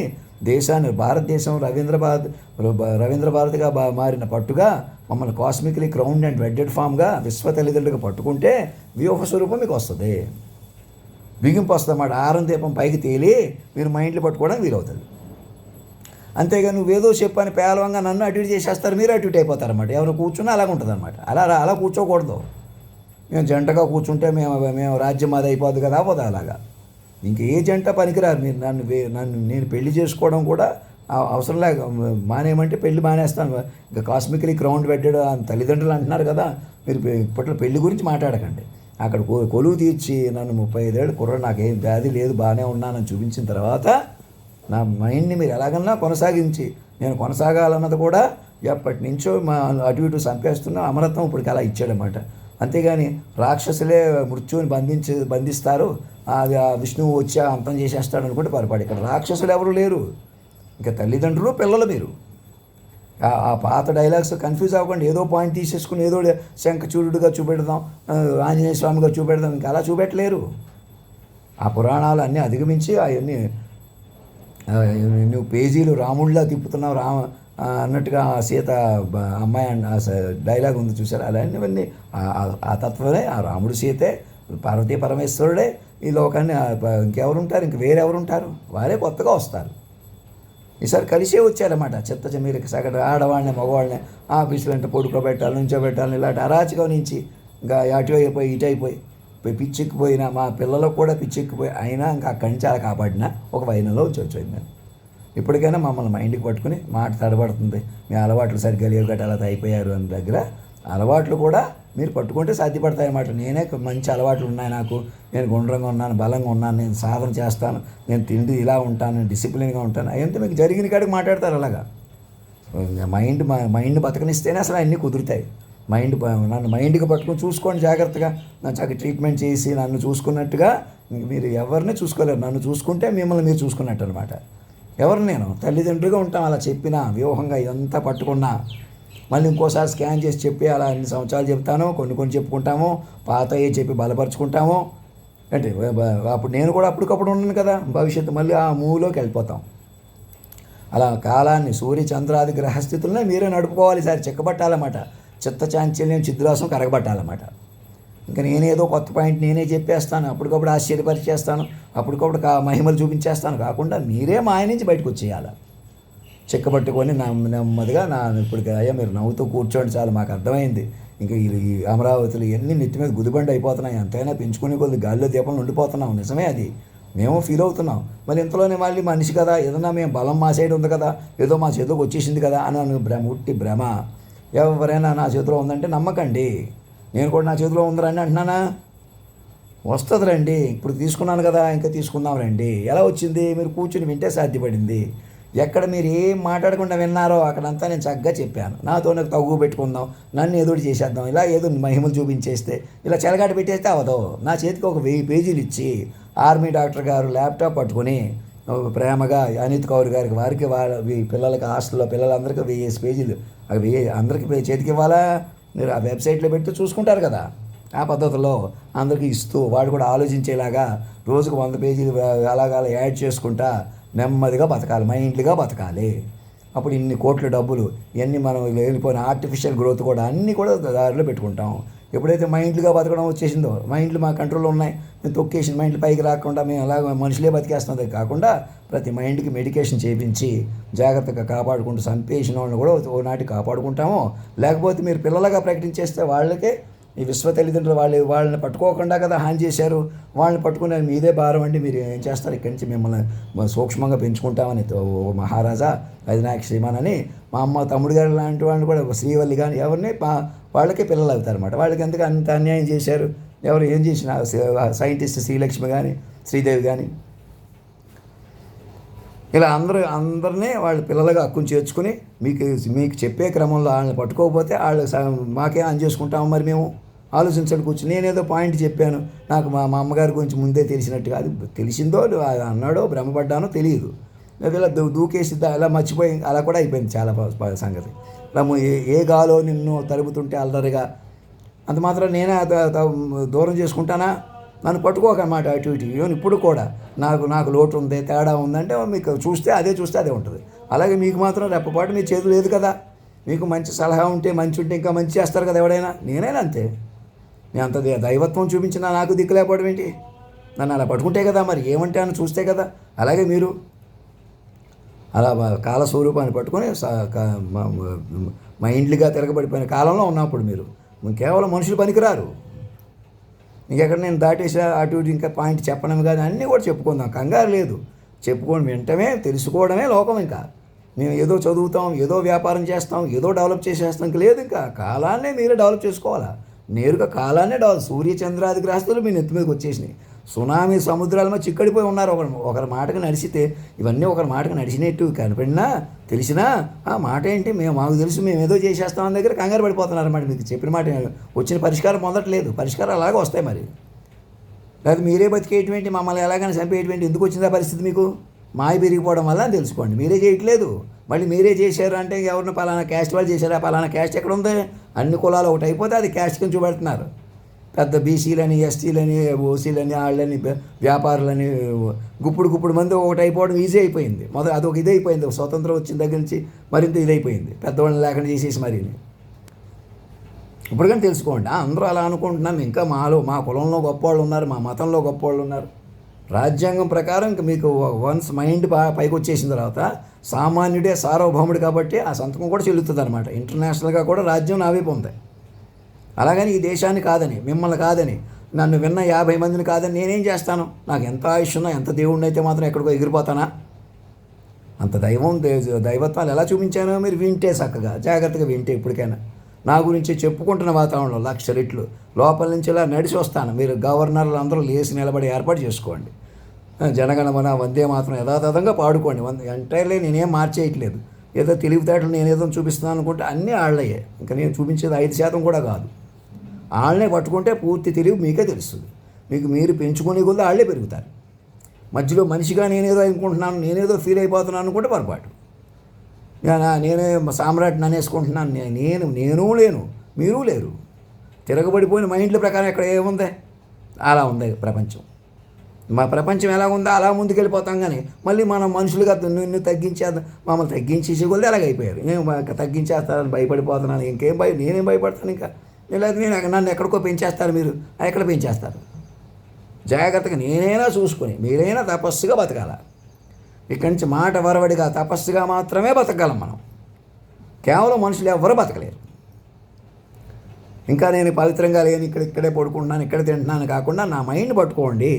దేశాన్ని, భారతదేశం రవీంద్ర భారతిగా మారిన పట్టుగా మమ్మల్ని కాస్మిక్లీ క్రౌండ్ అండ్ వెడ్డెడ్ ఫామ్గా విశ్వ తల్లిదండ్రులుగా పట్టుకుంటే వ్యూహ స్వరూపం మీకు వస్తుంది, బిగింపు వస్తుందన్నమాట. ఆరందీపం పైకి తేలి మీరు మైండ్లు పట్టుకోవడానికి వీలవుతుంది. అంతేగా నువ్వేదో చెప్పని పేలవంగా నన్ను అటు ఇటు చేసేస్తారు, మీరు అటు ఇటు అయిపోతారన్నమాట. ఎవరు కూర్చున్నా అలాగ ఉంటుంది అనమాట. అలా కూర్చోకూడదు. మేము జంటగా కూర్చుంటే మేము రాజ్యం అది అయిపోద్ది కదా, అవ్వదు అలాగా. ఇంక ఏ జంట పనికిరారు. మీరు నేను పెళ్లి చేసుకోవడం కూడా అవసరం లేక మానేయమంటే పెళ్లి మానేస్తాను. ఇంకా కాస్మికలీ క్రౌండ్ పెట్టాడు తల్లిదండ్రులు అంటున్నారు కదా. మీరు ఇప్పట్లో పెళ్లి గురించి మాట్లాడకండి. అక్కడ కొలువు తీర్చి నన్ను 35 ఏళ్ళు కుర్రాడు, నాకేం వ్యాధి లేదు, బాగానే ఉన్నానని చూపించిన తర్వాత నా మైండ్ని మీరు ఎలాగన్నా కొనసాగించి నేను కొనసాగాలన్నది కూడా ఎప్పటి నుంచో అటు ఇటు చంపేస్తున్న అమరత్వం ఇప్పటికి అలా ఇచ్చాడనమాట. అంతేగాని రాక్షసులే మృత్యువుని బంధిస్తారు, అది విష్ణువు వచ్చి అంతం చేసేస్తాడు అనుకుంటే పొరపాటు. ఇక్కడ రాక్షసులు ఎవరు లేరు, ఇంకా తల్లిదండ్రులు పిల్లలు. మీరు ఆ పాత డైలాగ్స్ కన్ఫ్యూజ్ అవ్వకండి. ఏదో పాయింట్ తీసేసుకుని ఏదో శంఖచూడుగా చూపెడదాం, ఆంజనేయ స్వామిగా చూపెడదాం, ఇంకా అలా చూపెట్టలేరు. ఆ పురాణాలు అన్నీ అధిగమించి అవన్నీ నువ్వు పేజీలు రాముడిలా తిప్పుతున్నావు అన్నట్టుగా సీత అమ్మాయి డైలాగ్ ఉంది చూసారు. అలాంటివన్నీ ఆ తత్వమే, ఆ రాముడు సీతే, పార్వతీ పరమేశ్వరుడే ఈ లోకాన్ని. ఇంకెవరుంటారు? ఇంక వేరెవరుంటారు? వారే కొత్తగా వస్తారు. ఈసారి కలిసే వచ్చారన్నమాట. చెత్త మీరు సగటు ఆడవాళ్ళని మగవాళ్ళని ఆఫీసులు అంటే పడుకోబెట్టాలి, నుంచోబెట్టాలి, ఇలాంటి అరాచకం నుంచి ఇంకా అటు అయిపోయి ఇటు అయిపోయి పిచ్చెక్కిపోయినా, మా పిల్లలకు కూడా పిచ్చెక్కిపోయి అయినా ఇంకా అక్కడి నుంచి అలా కాపాడినా ఒక వైనంలో వచ్చి మేము. ఇప్పటికైనా మమ్మల్ని మైండ్కి పట్టుకుని మాట తడబడుతుంది, మీ అలవాట్లు సరిగ్గా లేవు గట్ట అలా అయిపోయారు అని దగ్గర అలవాట్లు కూడా మీరు పట్టుకుంటే సాధ్యపడతాయి అన్నమాట. నేనే మంచి అలవాట్లు ఉన్నాయి నాకు, నేను గుండ్రంగా ఉన్నాను, బలంగా ఉన్నాను, నేను సాధన చేస్తాను, నేను తిండి ఇలా ఉంటాను, నేను డిసిప్లిన్గా ఉంటాను, అవంతా మీకు జరిగిన కాడికి మాట్లాడతారు. అలాగా మైండ్ బతకనిస్తేనే అసలు అన్నీ కుదురుతాయి. నన్ను మైండ్కి పట్టుకొని చూసుకోండి జాగ్రత్తగా. నన్ను చక్కగా ట్రీట్మెంట్ చేసి నన్ను చూసుకున్నట్టుగా మీరు ఎవరిని చూసుకోలేరు. నన్ను చూసుకుంటే మిమ్మల్ని మీరు చూసుకున్నట్టు అనమాట. ఎవరు నేను తల్లిదండ్రులుగా ఉంటాం. అలా చెప్పినా వ్యూహంగా ఇదంతా పట్టుకున్నా మళ్ళీ ఇంకోసారి స్కాన్ చేసి చెప్పి అలా అన్ని సంవత్సరాలు చెప్తాను, కొన్ని చెప్పుకుంటాము, పాతయే చెప్పి బలపరుచుకుంటాము. అంటే అప్పుడు నేను కూడా అప్పటికప్పుడు ఉన్నాను కదా, భవిష్యత్తు మళ్ళీ ఆ మూవ్లోకి వెళ్ళిపోతాం. అలా కాలాన్ని సూర్య చంద్రాది గ్రహస్థితులనే మీరే నడుపుకోవాలి. సార్ చెక్కబట్టాలన్నమాట. చిత్త చాంచల్యం చిద్రాసం కరగబట్టాలన్నమాట. ఇంకా నేనేదో కొత్త పాయింట్ నేనే చెప్పేస్తాను, అప్పటికప్పుడు ఆశ్చర్యపరిచేస్తాను, అప్పటికప్పుడు మహిమలు చూపించేస్తాను కాకుండా మీరే మాయ నుంచి బయటకు వచ్చేయాలి. చెక్కబట్టుకొని నెమ్మదిగా ఇప్పుడు అయ్యా మీరు నవ్వుతూ కూర్చోండి చాలు, మాకు అర్థమైంది. ఇంకా ఈ అమరావతిలో ఎన్ని నెత్తి మీద గుదిబండి అయిపోతున్నాయి, ఎంతైనా పెంచుకునే కొద్ది గాల్లో దీపం ఉండిపోతున్నాం. నిజమే, అది మేము ఫీల్ అవుతున్నాం. మరి ఇంతలోనే మళ్ళీ మనిషి కదా, ఏదన్నా మేము బలం మా సైడ్ ఉంది కదా, ఏదో మా చేతిలోకి వచ్చేసింది కదా అని ఉట్టి భ్రమ. ఎవరైనా నా చేతిలో ఉందంటే నమ్మకండి. నేను కూడా నా చేతిలో ఉందిరండి అంటున్నానా? వస్తుంది రండి, ఇప్పుడు తీసుకున్నాను కదా ఇంకా తీసుకుందాం రండి. ఎలా వచ్చింది? మీరు కూర్చుని వింటే సాధ్యపడింది. ఎక్కడ మీరు ఏం మాట్లాడకుండా విన్నారో అక్కడంతా నేను చక్కగా చెప్పాను. నాతో నాకు తగ్గు పెట్టుకుందాం, నన్ను ఏదోటి చేసేద్దాం, ఇలా ఏదో మహిమలు చూపించేస్తే, ఇలా చెలగాట పెట్టేస్తే అవదో. నా చేతికి ఒక 1000 పేజీలు ఇచ్చి ఆర్మీ డాక్టర్ గారు ల్యాప్టాప్ పట్టుకుని ప్రేమగా అనిత్ కౌర్ గారికి వారికి పిల్లలకి హాస్టల్లో పిల్లలందరికీ 1000 పేజీలు అవి అందరికీ చేతికి ఇవ్వాలా? మీరు ఆ వెబ్సైట్లో పెట్టి చూసుకుంటారు కదా, ఆ పద్ధతిలో అందరికీ ఇస్తూ వాడు కూడా ఆలోచించేలాగా రోజుకు 100 పేజీలు అలాగా యాడ్ చేసుకుంటా నెమ్మదిగా బతకాలి, మైండ్లీగా బతకాలి. అప్పుడు ఇన్ని కోట్ల డబ్బులు ఇవన్నీ మనం వెళ్ళిపోయిన ఆర్టిఫిషియల్ గ్రోత్ కూడా అన్నీ కూడా దారిలో పెట్టుకుంటాం. ఎప్పుడైతే మైండ్లీగా బతకడం వచ్చేసిందో, మైండ్లు మా కంట్రోల్లో ఉన్నాయి, మేము తొక్కేసిన మైండ్లు పైకి రాకుండా మేము అలాగ మనుషులే బతికేస్తున్నది కాకుండా ప్రతి మైండ్కి మెడికేషన్ చేయించి జాగ్రత్తగా కాపాడుకుంటూ చంపేసిన వాళ్ళని కూడా ఓనాటి కాపాడుకుంటాము. లేకపోతే మీరు పిల్లలుగా ప్రకటించేస్తే వాళ్ళకే ఈ విశ్వ తల్లిదండ్రులు వాళ్ళని పట్టుకోకుండా కదా హాని చేశారు. వాళ్ళని పట్టుకునే మీదే భారం అండి. మీరు ఏం చేస్తారు? ఇక్కడి నుంచి మిమ్మల్ని సూక్ష్మంగా పెంచుకుంటామని మహారాజా వైద్యనాయక శ్రీమాన్ అని మా అమ్మ తమ్ముడు గారు లాంటి వాళ్ళని కూడా శ్రీవల్లి కానీ ఎవరిని వాళ్ళకే పిల్లలు అవుతారన్నమాట. వాళ్ళకి ఎందుకు అంత అన్యాయం చేశారు? ఎవరు ఏం చేసిన సైంటిస్ట్ శ్రీలక్ష్మి కానీ శ్రీదేవి కానీ ఇలా అందరినీ వాళ్ళ పిల్లలుగా హక్కును చేర్చుకుని మీకు చెప్పే క్రమంలో వాళ్ళని పట్టుకోకపోతే వాళ్ళు మాకే ఆన్ చేసుకుంటాము. మరి మేము ఆలోచించండి కూర్చుని. నేనేదో పాయింట్ చెప్పాను, నాకు మా అమ్మగారి గురించి ముందే తెలిసినట్టుగా, అది తెలిసిందో అన్నాడో భ్రమపడ్డానో తెలియదు. ఇలా దూకేసి అలా మర్చిపోయి అలా కూడా అయిపోయింది చాలా సంగతి. ఏ గాలో నిన్ను తరుపుతుంటే అల్లరిగా అంత మాత్రం నేనే దూరం చేసుకుంటానా? నన్ను పట్టుకోకన్నమాట అటు ఇటు. ఈవెన్ ఇప్పుడు కూడా నాకు లోటు ఉంది, తేడా ఉందంటే మీకు చూస్తే అదే ఉంటుంది. అలాగే మీకు మాత్రం రెప్పపాటు మీ చేతులు లేదు కదా. మీకు మంచి సలహా ఉంటే మంచి ఉంటే ఇంకా మంచి చేస్తారు కదా ఎవడైనా. నేనైనా అంతే. నేను అంత దైవత్వం చూపించినా నాకు దిక్కు లేకపోవడం ఏంటి? నన్ను అలా పట్టుకుంటే కదా మరి ఏమంటే అని చూస్తే కదా. అలాగే మీరు అలా కాలస్వరూపాన్ని పట్టుకొని మైండ్లీగా తిరగబడిపోయిన కాలంలో ఉన్నప్పుడు మీరు కేవలం మనుషులు పనికిరారు. ఇంకెక్కడ నేను దాటేసా అటు ఇటు ఇంకా పాయింట్ చెప్పడం కానీ అన్నీ కూడా చెప్పుకుందాం, కంగారు లేదు. చెప్పుకొని వింటమే తెలుసుకోవడమే లోకం. ఇంకా మేము ఏదో చదువుతాం, ఏదో వ్యాపారం చేస్తాం, ఏదో డెవలప్ చేసేస్తాం, ఇంక లేదు. ఇంకా కాలాన్నే మీరే డెవలప్ చేసుకోవాలా. నేరుగా కాలాన్నే సూర్య చంద్రాది గ్రహస్తులు మీ నెత్తి మీదకి వచ్చేసినాయి. సునామీ సముద్రాల మీద చిక్కడిపోయి ఉన్నారు. ఒకరి మాటకు నడిచితే ఇవన్నీ ఒకరి మాటకు నడిచినట్టు కనపడినా తెలిసినా ఆ మాట ఏంటి మాకు తెలుసు మేము ఏదో చేసేస్తామని దగ్గర కంగారు పడిపోతున్నారు అన్నమాట. మీకు చెప్పిన మాట వచ్చిన పరిష్కారం పొందట్లేదు. పరిష్కారం అలాగే వస్తాయి మరి. లేదా మీరే బతికేటువంటి మమ్మల్ని ఎలాగైనా చంపేటువంటి ఎందుకు వచ్చిందా పరిస్థితి? మీకు మాయ పెరిగిపోవడం వల్ల తెలుసుకోండి. మీరే చేయట్లేదు, మళ్ళీ మీరే చేశారు అంటే ఎవరిని పలానా క్యాస్ట్ వాళ్ళు చేశారా, పలానా క్యాస్ట్ ఎక్కడ ఉంది? అన్ని కులాలు ఒకటి అయిపోతే అది క్యాస్ట్ కింద చూపెడుతున్నారు. పెద్ద బీసీలని, ఎస్టీలని, ఓసీలని, వాళ్ళని, వ్యాపారులని గుప్పుడు మంది ఒకటి అయిపోవడం ఈజీ అయిపోయింది. అదొక ఇది అయిపోయింది. స్వతంత్రం వచ్చిన దగ్గర నుంచి మరింత ఇదైపోయింది, పెద్దవాళ్ళని లేకుండా చేసేసి మరి. ఇప్పుడు కానీ తెలుసుకోండి, అందరూ అలా అనుకుంటున్నాం. ఇంకా మా కులంలో గొప్పవాళ్ళు ఉన్నారు, మా మతంలో గొప్పవాళ్ళు ఉన్నారు. రాజ్యాంగం ప్రకారం ఇంక మీకు వన్స్ మైండ్ పైకి వచ్చేసిన తర్వాత సామాన్యుడే సార్వభౌముడు కాబట్టి ఆ సంతకం కూడా చెల్లుతుంది అనమాట. ఇంటర్నేషనల్గా కూడా రాజ్యం నా వైపు ఉంది. అలాగని ఈ దేశాన్ని కాదని, మిమ్మల్ని కాదని, నన్ను విన్న 50 మందిని కాదని నేనేం చేస్తాను? నాకు ఎంత ఆయుష్ ఉన్నా, ఎంత దేవుడిని అయితే మాత్రం ఎక్కడికో ఎగిరిపోతానా? అంత దైవత్వాలు ఎలా చూపించానో మీరు వింటే, చక్కగా జాగ్రత్తగా వింటే, ఇప్పటికైనా నా గురించి చెప్పుకుంటున్న వాతావరణంలో 1,00,000 రెట్లు లోపల నుంచి ఇలా నడిచి వస్తాను. మీరు గవర్నర్లు అందరూ లేచి నిలబడి ఏర్పాటు చేసుకోండి. జనగణమన వందే మాత్రం యథాతథంగా పాడుకోండి. ఎంటైర్లీ నేనేం మార్చేయట్లేదు. ఏదో తెలివితేటలు నేనేదో చూపిస్తున్నాను అనుకుంటే అన్నీ ఆళ్ళయ్యే. ఇంకా నేను చూపించేది 5% కూడా కాదు. వాళ్ళనే పట్టుకుంటే పూర్తి తెలివి మీకే తెలుస్తుంది. మీరు పెంచుకునే కొద్ది వాళ్ళే పెరుగుతారు. మధ్యలో మనిషిగా నేనేదో అనుకుంటున్నాను, నేనేదో ఫీల్ అయిపోతున్నాను అనుకుంటే పొరపాటు. నేనే సామ్రాట్ని అనేసుకుంటున్నాను. నేను లేను, మీరు లేరు. తిరగబడిపోయిన మైండ్ల ప్రకారం ఎక్కడ ఏముంది? అలా ఉంది ప్రపంచం. మా ప్రపంచం ఎలా ఉందో అలా ముందుకెళ్ళిపోతాం. కానీ మళ్ళీ మనం మనుషులుగా నిన్ను తగ్గించేద్దాం, మమ్మల్ని తగ్గించేసి కొద్ది అలాగైపోయారు. నేను తగ్గించేస్తానని భయపడిపోతున్నాను. నేనేం భయపడతాను? ఇంకా లేదా నన్ను ఎక్కడికో పెంచేస్తారు. మీరు ఎక్కడ పెంచేస్తారు? జాగ్రత్తగా నేనైనా చూసుకొని మీరైనా తపస్సుగా బతకాల. ఇక్కడి నుంచి మాట వరవడిగా తపస్సుగా మాత్రమే బతకగలం మనం. కేవలం మనుషులు ఎవరు బతకలేరు. ఇంకా నేను పవిత్రంగా లేని, ఇక్కడే పడుకుంటున్నాను, ఇక్కడ తింటున్నాను కాకుండా నా మైండ్ పట్టుకోండి.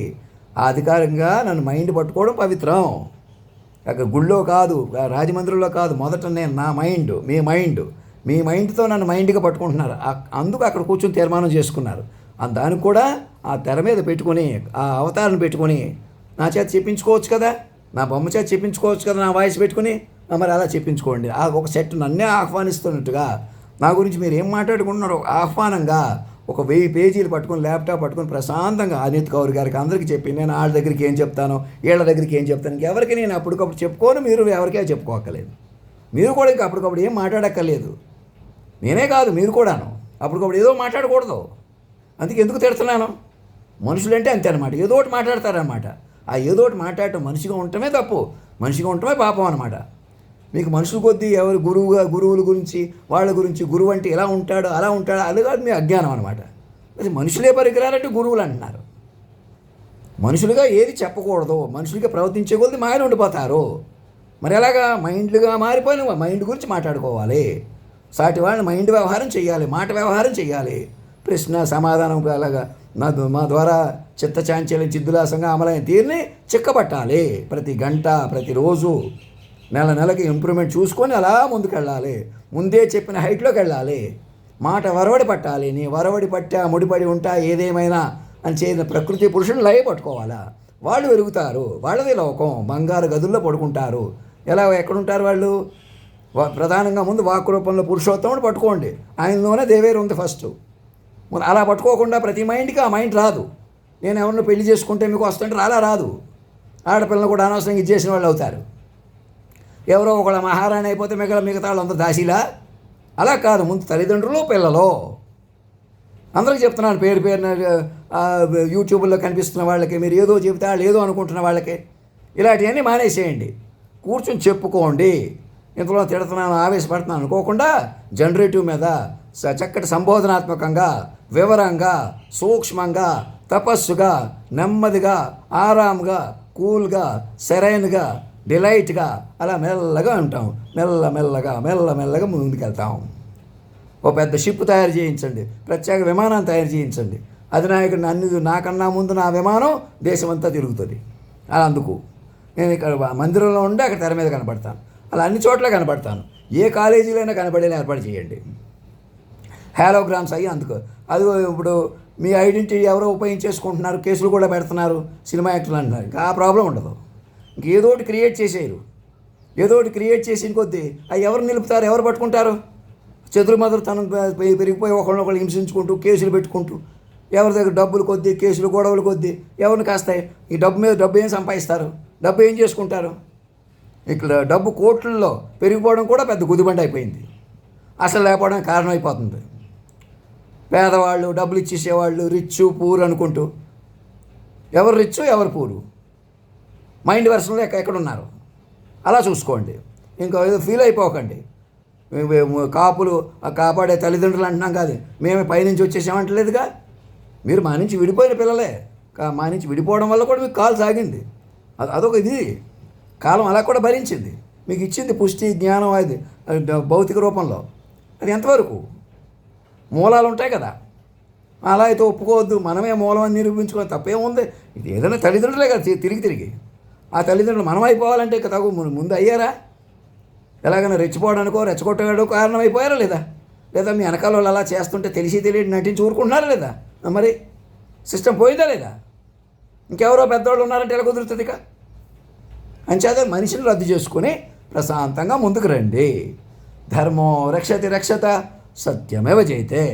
అధికారంగా నన్ను మైండ్ పట్టుకోవడం పవిత్రం. అక్కడ గుళ్ళో కాదు, రాజమందిరంలో కాదు. మొదట నేను నా మైండ్, మీ మైండ్తో నన్ను మైండ్గా పట్టుకుంటున్నారు. అందుకు అక్కడ కూర్చొని తీర్మానం చేసుకున్నారు. దానికి కూడా ఆ తెర మీద పెట్టుకొని, ఆ అవతారం పెట్టుకొని నా చేత చెప్పించుకోవచ్చు కదా, నా బొమ్మ చేత చెప్పించుకోవచ్చు కదా, నా వాయిస్ పెట్టుకుని. మరి అలా చెప్పించుకోండి. ఆ ఒక సెట్ నన్నే ఆహ్వానిస్తున్నట్టుగా నా గురించి మీరు ఏం మాట్లాడుకుంటున్నారో ఆహ్వానంగా ఒక 1000 పేజీలు పట్టుకొని, ల్యాప్టాప్ పట్టుకొని ప్రశాంతంగా అనిత్ కౌర్ గారికి అందరికీ చెప్పి, నేను వాళ్ళ దగ్గరికి ఏం చెప్తాను, వీళ్ళ దగ్గరికి ఏం చెప్తాను, ఎవరికి నేను అప్పటికప్పుడు చెప్పుకోను. మీరు ఎవరికే చెప్పుకోక్కర్లేదు. మీరు కూడా ఇంకా అప్పటికప్పుడు ఏం మాట్లాడక్కర్లేదు. నేనే కాదు, మీరు కూడాను అప్పటికప్పుడు ఏదో మాట్లాడకూడదు. అందుకే ఎందుకు తిడుతున్నాను? మనుషులంటే అంతే అనమాట, ఏదో ఒకటి మాట్లాడతారనమాట. ఆ ఏదో ఒకటి మాట్లాడటం మనిషిగా ఉండటమే తప్పు, మనిషిగా ఉండటమే పాపం అనమాట. మీకు మనుషుల కొద్దీ గురువుల గురించి, వాళ్ళ గురించి, గురువు అంటే ఇలా ఉంటాడు, అలా ఉంటాడు, అది కాదు మీ అజ్ఞానం అనమాట. అది మనుషులే పరికరాలంటే గురువులు అంటున్నారు. మనుషులుగా ఏది చెప్పకూడదు, మనుషులుగా ప్రవర్తించే కొద్దీ మాయలు ఉండిపోతారు. మరి ఎలాగా? మైండ్లుగా మారిపోయిన మైండ్ గురించి మాట్లాడుకోవాలి. సాటి వాళ్ళని మైండ్ వ్యవహారం చేయాలి, మాట వ్యవహారం చేయాలి. ప్రశ్న సమాధానం అలాగా మా ద్వారా చిత్తచాంచల్యం చిద్దులాసంగా అమలైన తీరుని చిక్కబట్టాలి. ప్రతి గంట, ప్రతిరోజు, నెలకి ఇంప్రూవ్మెంట్ చూసుకొని అలా ముందుకెళ్ళాలి. ముందే చెప్పిన హైట్లోకి వెళ్ళాలి. మాట వరవడి పట్టాలి. నీ వరవడి పట్టా, ముడిపడి ఉంటా, ఏదేమైనా అని చేసిన ప్రకృతి పురుషుని లయ పట్టుకోవాలా. వాళ్ళు వెలుగుతారు. వాళ్ళదే లోకం. బంగారు గదుల్లో పడుకుంటారు. ఎక్కడుంటారు వాళ్ళు? ప్రధానంగా ముందు వాక్ రూపంలో పురుషోత్తముడు పట్టుకోండి. ఆయనలోనే దేవేరు ఉంది ఫస్ట్. అలా పట్టుకోకుండా ప్రతి మైండ్కి ఆ మైండ్ రాదు. నేను ఎవరిని పెళ్లి చేసుకుంటే మీకు వస్తుంటే రాదు. ఆడపిల్లలు కూడా అనవసరంగా ఇచ్చేసిన వాళ్ళు అవుతారు. ఎవరో ఒకళ్ళ మహారాణి అయిపోతే మిగతా వాళ్ళు అందరూ దాసీలా? అలా కాదు. ముందు తల్లిదండ్రులు, పిల్లలు. అందరికీ చెప్తున్నాను పేరున యూట్యూబ్లో కనిపిస్తున్న వాళ్ళకి, మీరు ఏదో చెబితే వాళ్ళు ఏదో అనుకుంటున్న వాళ్ళకి ఇలాంటివన్నీ మానేసేయండి. కూర్చొని చెప్పుకోండి. ఇంతలో తిడుతున్నాను, ఆవేశపడుతున్నాను అనుకోకుండా జనరేటివ్ మీద చక్కటి సంబోధనాత్మకంగా, వివరంగా, సూక్ష్మంగా, తపస్సుగా, నెమ్మదిగా, ఆరాంగా, కూల్గా, సెరైన్గా, డిలైట్గా అలా మెల్లగా ఉంటాం. మెల్లగా ముందుకెళ్తాం. ఓ పెద్ద షిప్ తయారు చేయించండి, ప్రత్యేక విమానం తయారు చేయించండి. అధినాయకుడిని నాకన్నా ముందు నా విమానం దేశమంతా తిరుగుతుంది. అలా అందుకు నేను ఇక్కడ మందిరంలో ఉండి అక్కడ తెర మీద కనపడతాను. అలా అన్ని చోట్ల కనపడతాను. ఏ కాలేజీలో అయినా కనపడేలా ఏర్పాటు చేయండి. హాలోగ్రామ్స్ అయ్యి అందుకు అది ఇప్పుడు మీ ఐడెంటిటీ ఎవరో ఉపయోగించేసుకుంటున్నారు, కేసులు కూడా పెడుతున్నారు, సినిమా యాక్టర్లు అంటున్నారు. ఇంకా ఆ ప్రాబ్లం ఉండదు. ఇంకేదో ఒకటి క్రియేట్ చేసేయరు. ఏదో ఒకటి క్రియేట్ చేసిన కొద్దీ అవి ఎవరు నిలుపుతారు, ఎవరు పట్టుకుంటారు? చెదురుమదురు తను పెరిగిపోయి ఒకళ్ళొకళ్ళు హింసించుకుంటూ, కేసులు పెట్టుకుంటూ, ఎవరి దగ్గర డబ్బులు కొద్దీ, కేసులు గొడవలు కొద్దీ ఎవరిని కాస్తాయి? ఈ డబ్బు మీద డబ్బు ఏం సంపాదిస్తారు? డబ్బు ఏం చేసుకుంటారు? ఇక్కడ డబ్బు కోట్లలో పెరిగిపోవడం కూడా పెద్ద గుదిబండి అయిపోయింది. అసలు లేకపోవడానికి కారణం అయిపోతుంది. పేదవాళ్ళు, డబ్బులు ఇచ్చేసేవాళ్ళు రిచ్ పూర్ అనుకుంటూ, ఎవరు రిచ్ ఎవరు పూరు మైండ్ వెర్షన్లో ఎక్కడున్నారు అలా చూసుకోండి. ఇంకా ఏదో ఫీల్ అయిపోకండి. కాపులు కాపాడే తల్లిదండ్రులు అంటున్నాం కాదు, మేమే పైనుంచి వచ్చేసామంటలేదుగా. మీరు మా నుంచి విడిపోయిన పిల్లలే. మా నుంచి విడిపోవడం వల్ల కూడా మీకు కాలు సాగింది. అదొక ఇది కాలం అలా కూడా భరించింది. మీకు ఇచ్చింది పుష్టి, జ్ఞానం, అది భౌతిక రూపంలో. అది ఎంతవరకు మూలాలు ఉంటాయి కదా. అలా అయితే ఒప్పుకోవద్దు. మనమే మూలం అని నిరూపించుకో, తప్పేముంది. ఇది ఏదైనా తల్లిదండ్రులే కదా తిరిగి ఆ తల్లిదండ్రులు మనం అయిపోవాలంటే తగు ముందు అయ్యారా? ఎలాగైనా రెచ్చిపోవడానికో రెచ్చగొట్టడానికో కారణమైపోయారా లేదా? లేదా మీ వెనకాల వాళ్ళు అలా చేస్తుంటే తెలిసి తెలియదు నటించి ఊరుకుంటున్నారా లేదా? మరి సిస్టమ్ పోయిందా లేదా? ఇంకెవరో పెద్దవాళ్ళు ఉన్నారంటే ఎలా కుదురుతుంది? ఇక అంచేత మనిషిని రద్దు చేసుకుని ప్రశాంతంగా ముందుకు రండి. ధర్మో రక్షతి రక్షత, సత్యమేవ జయతే.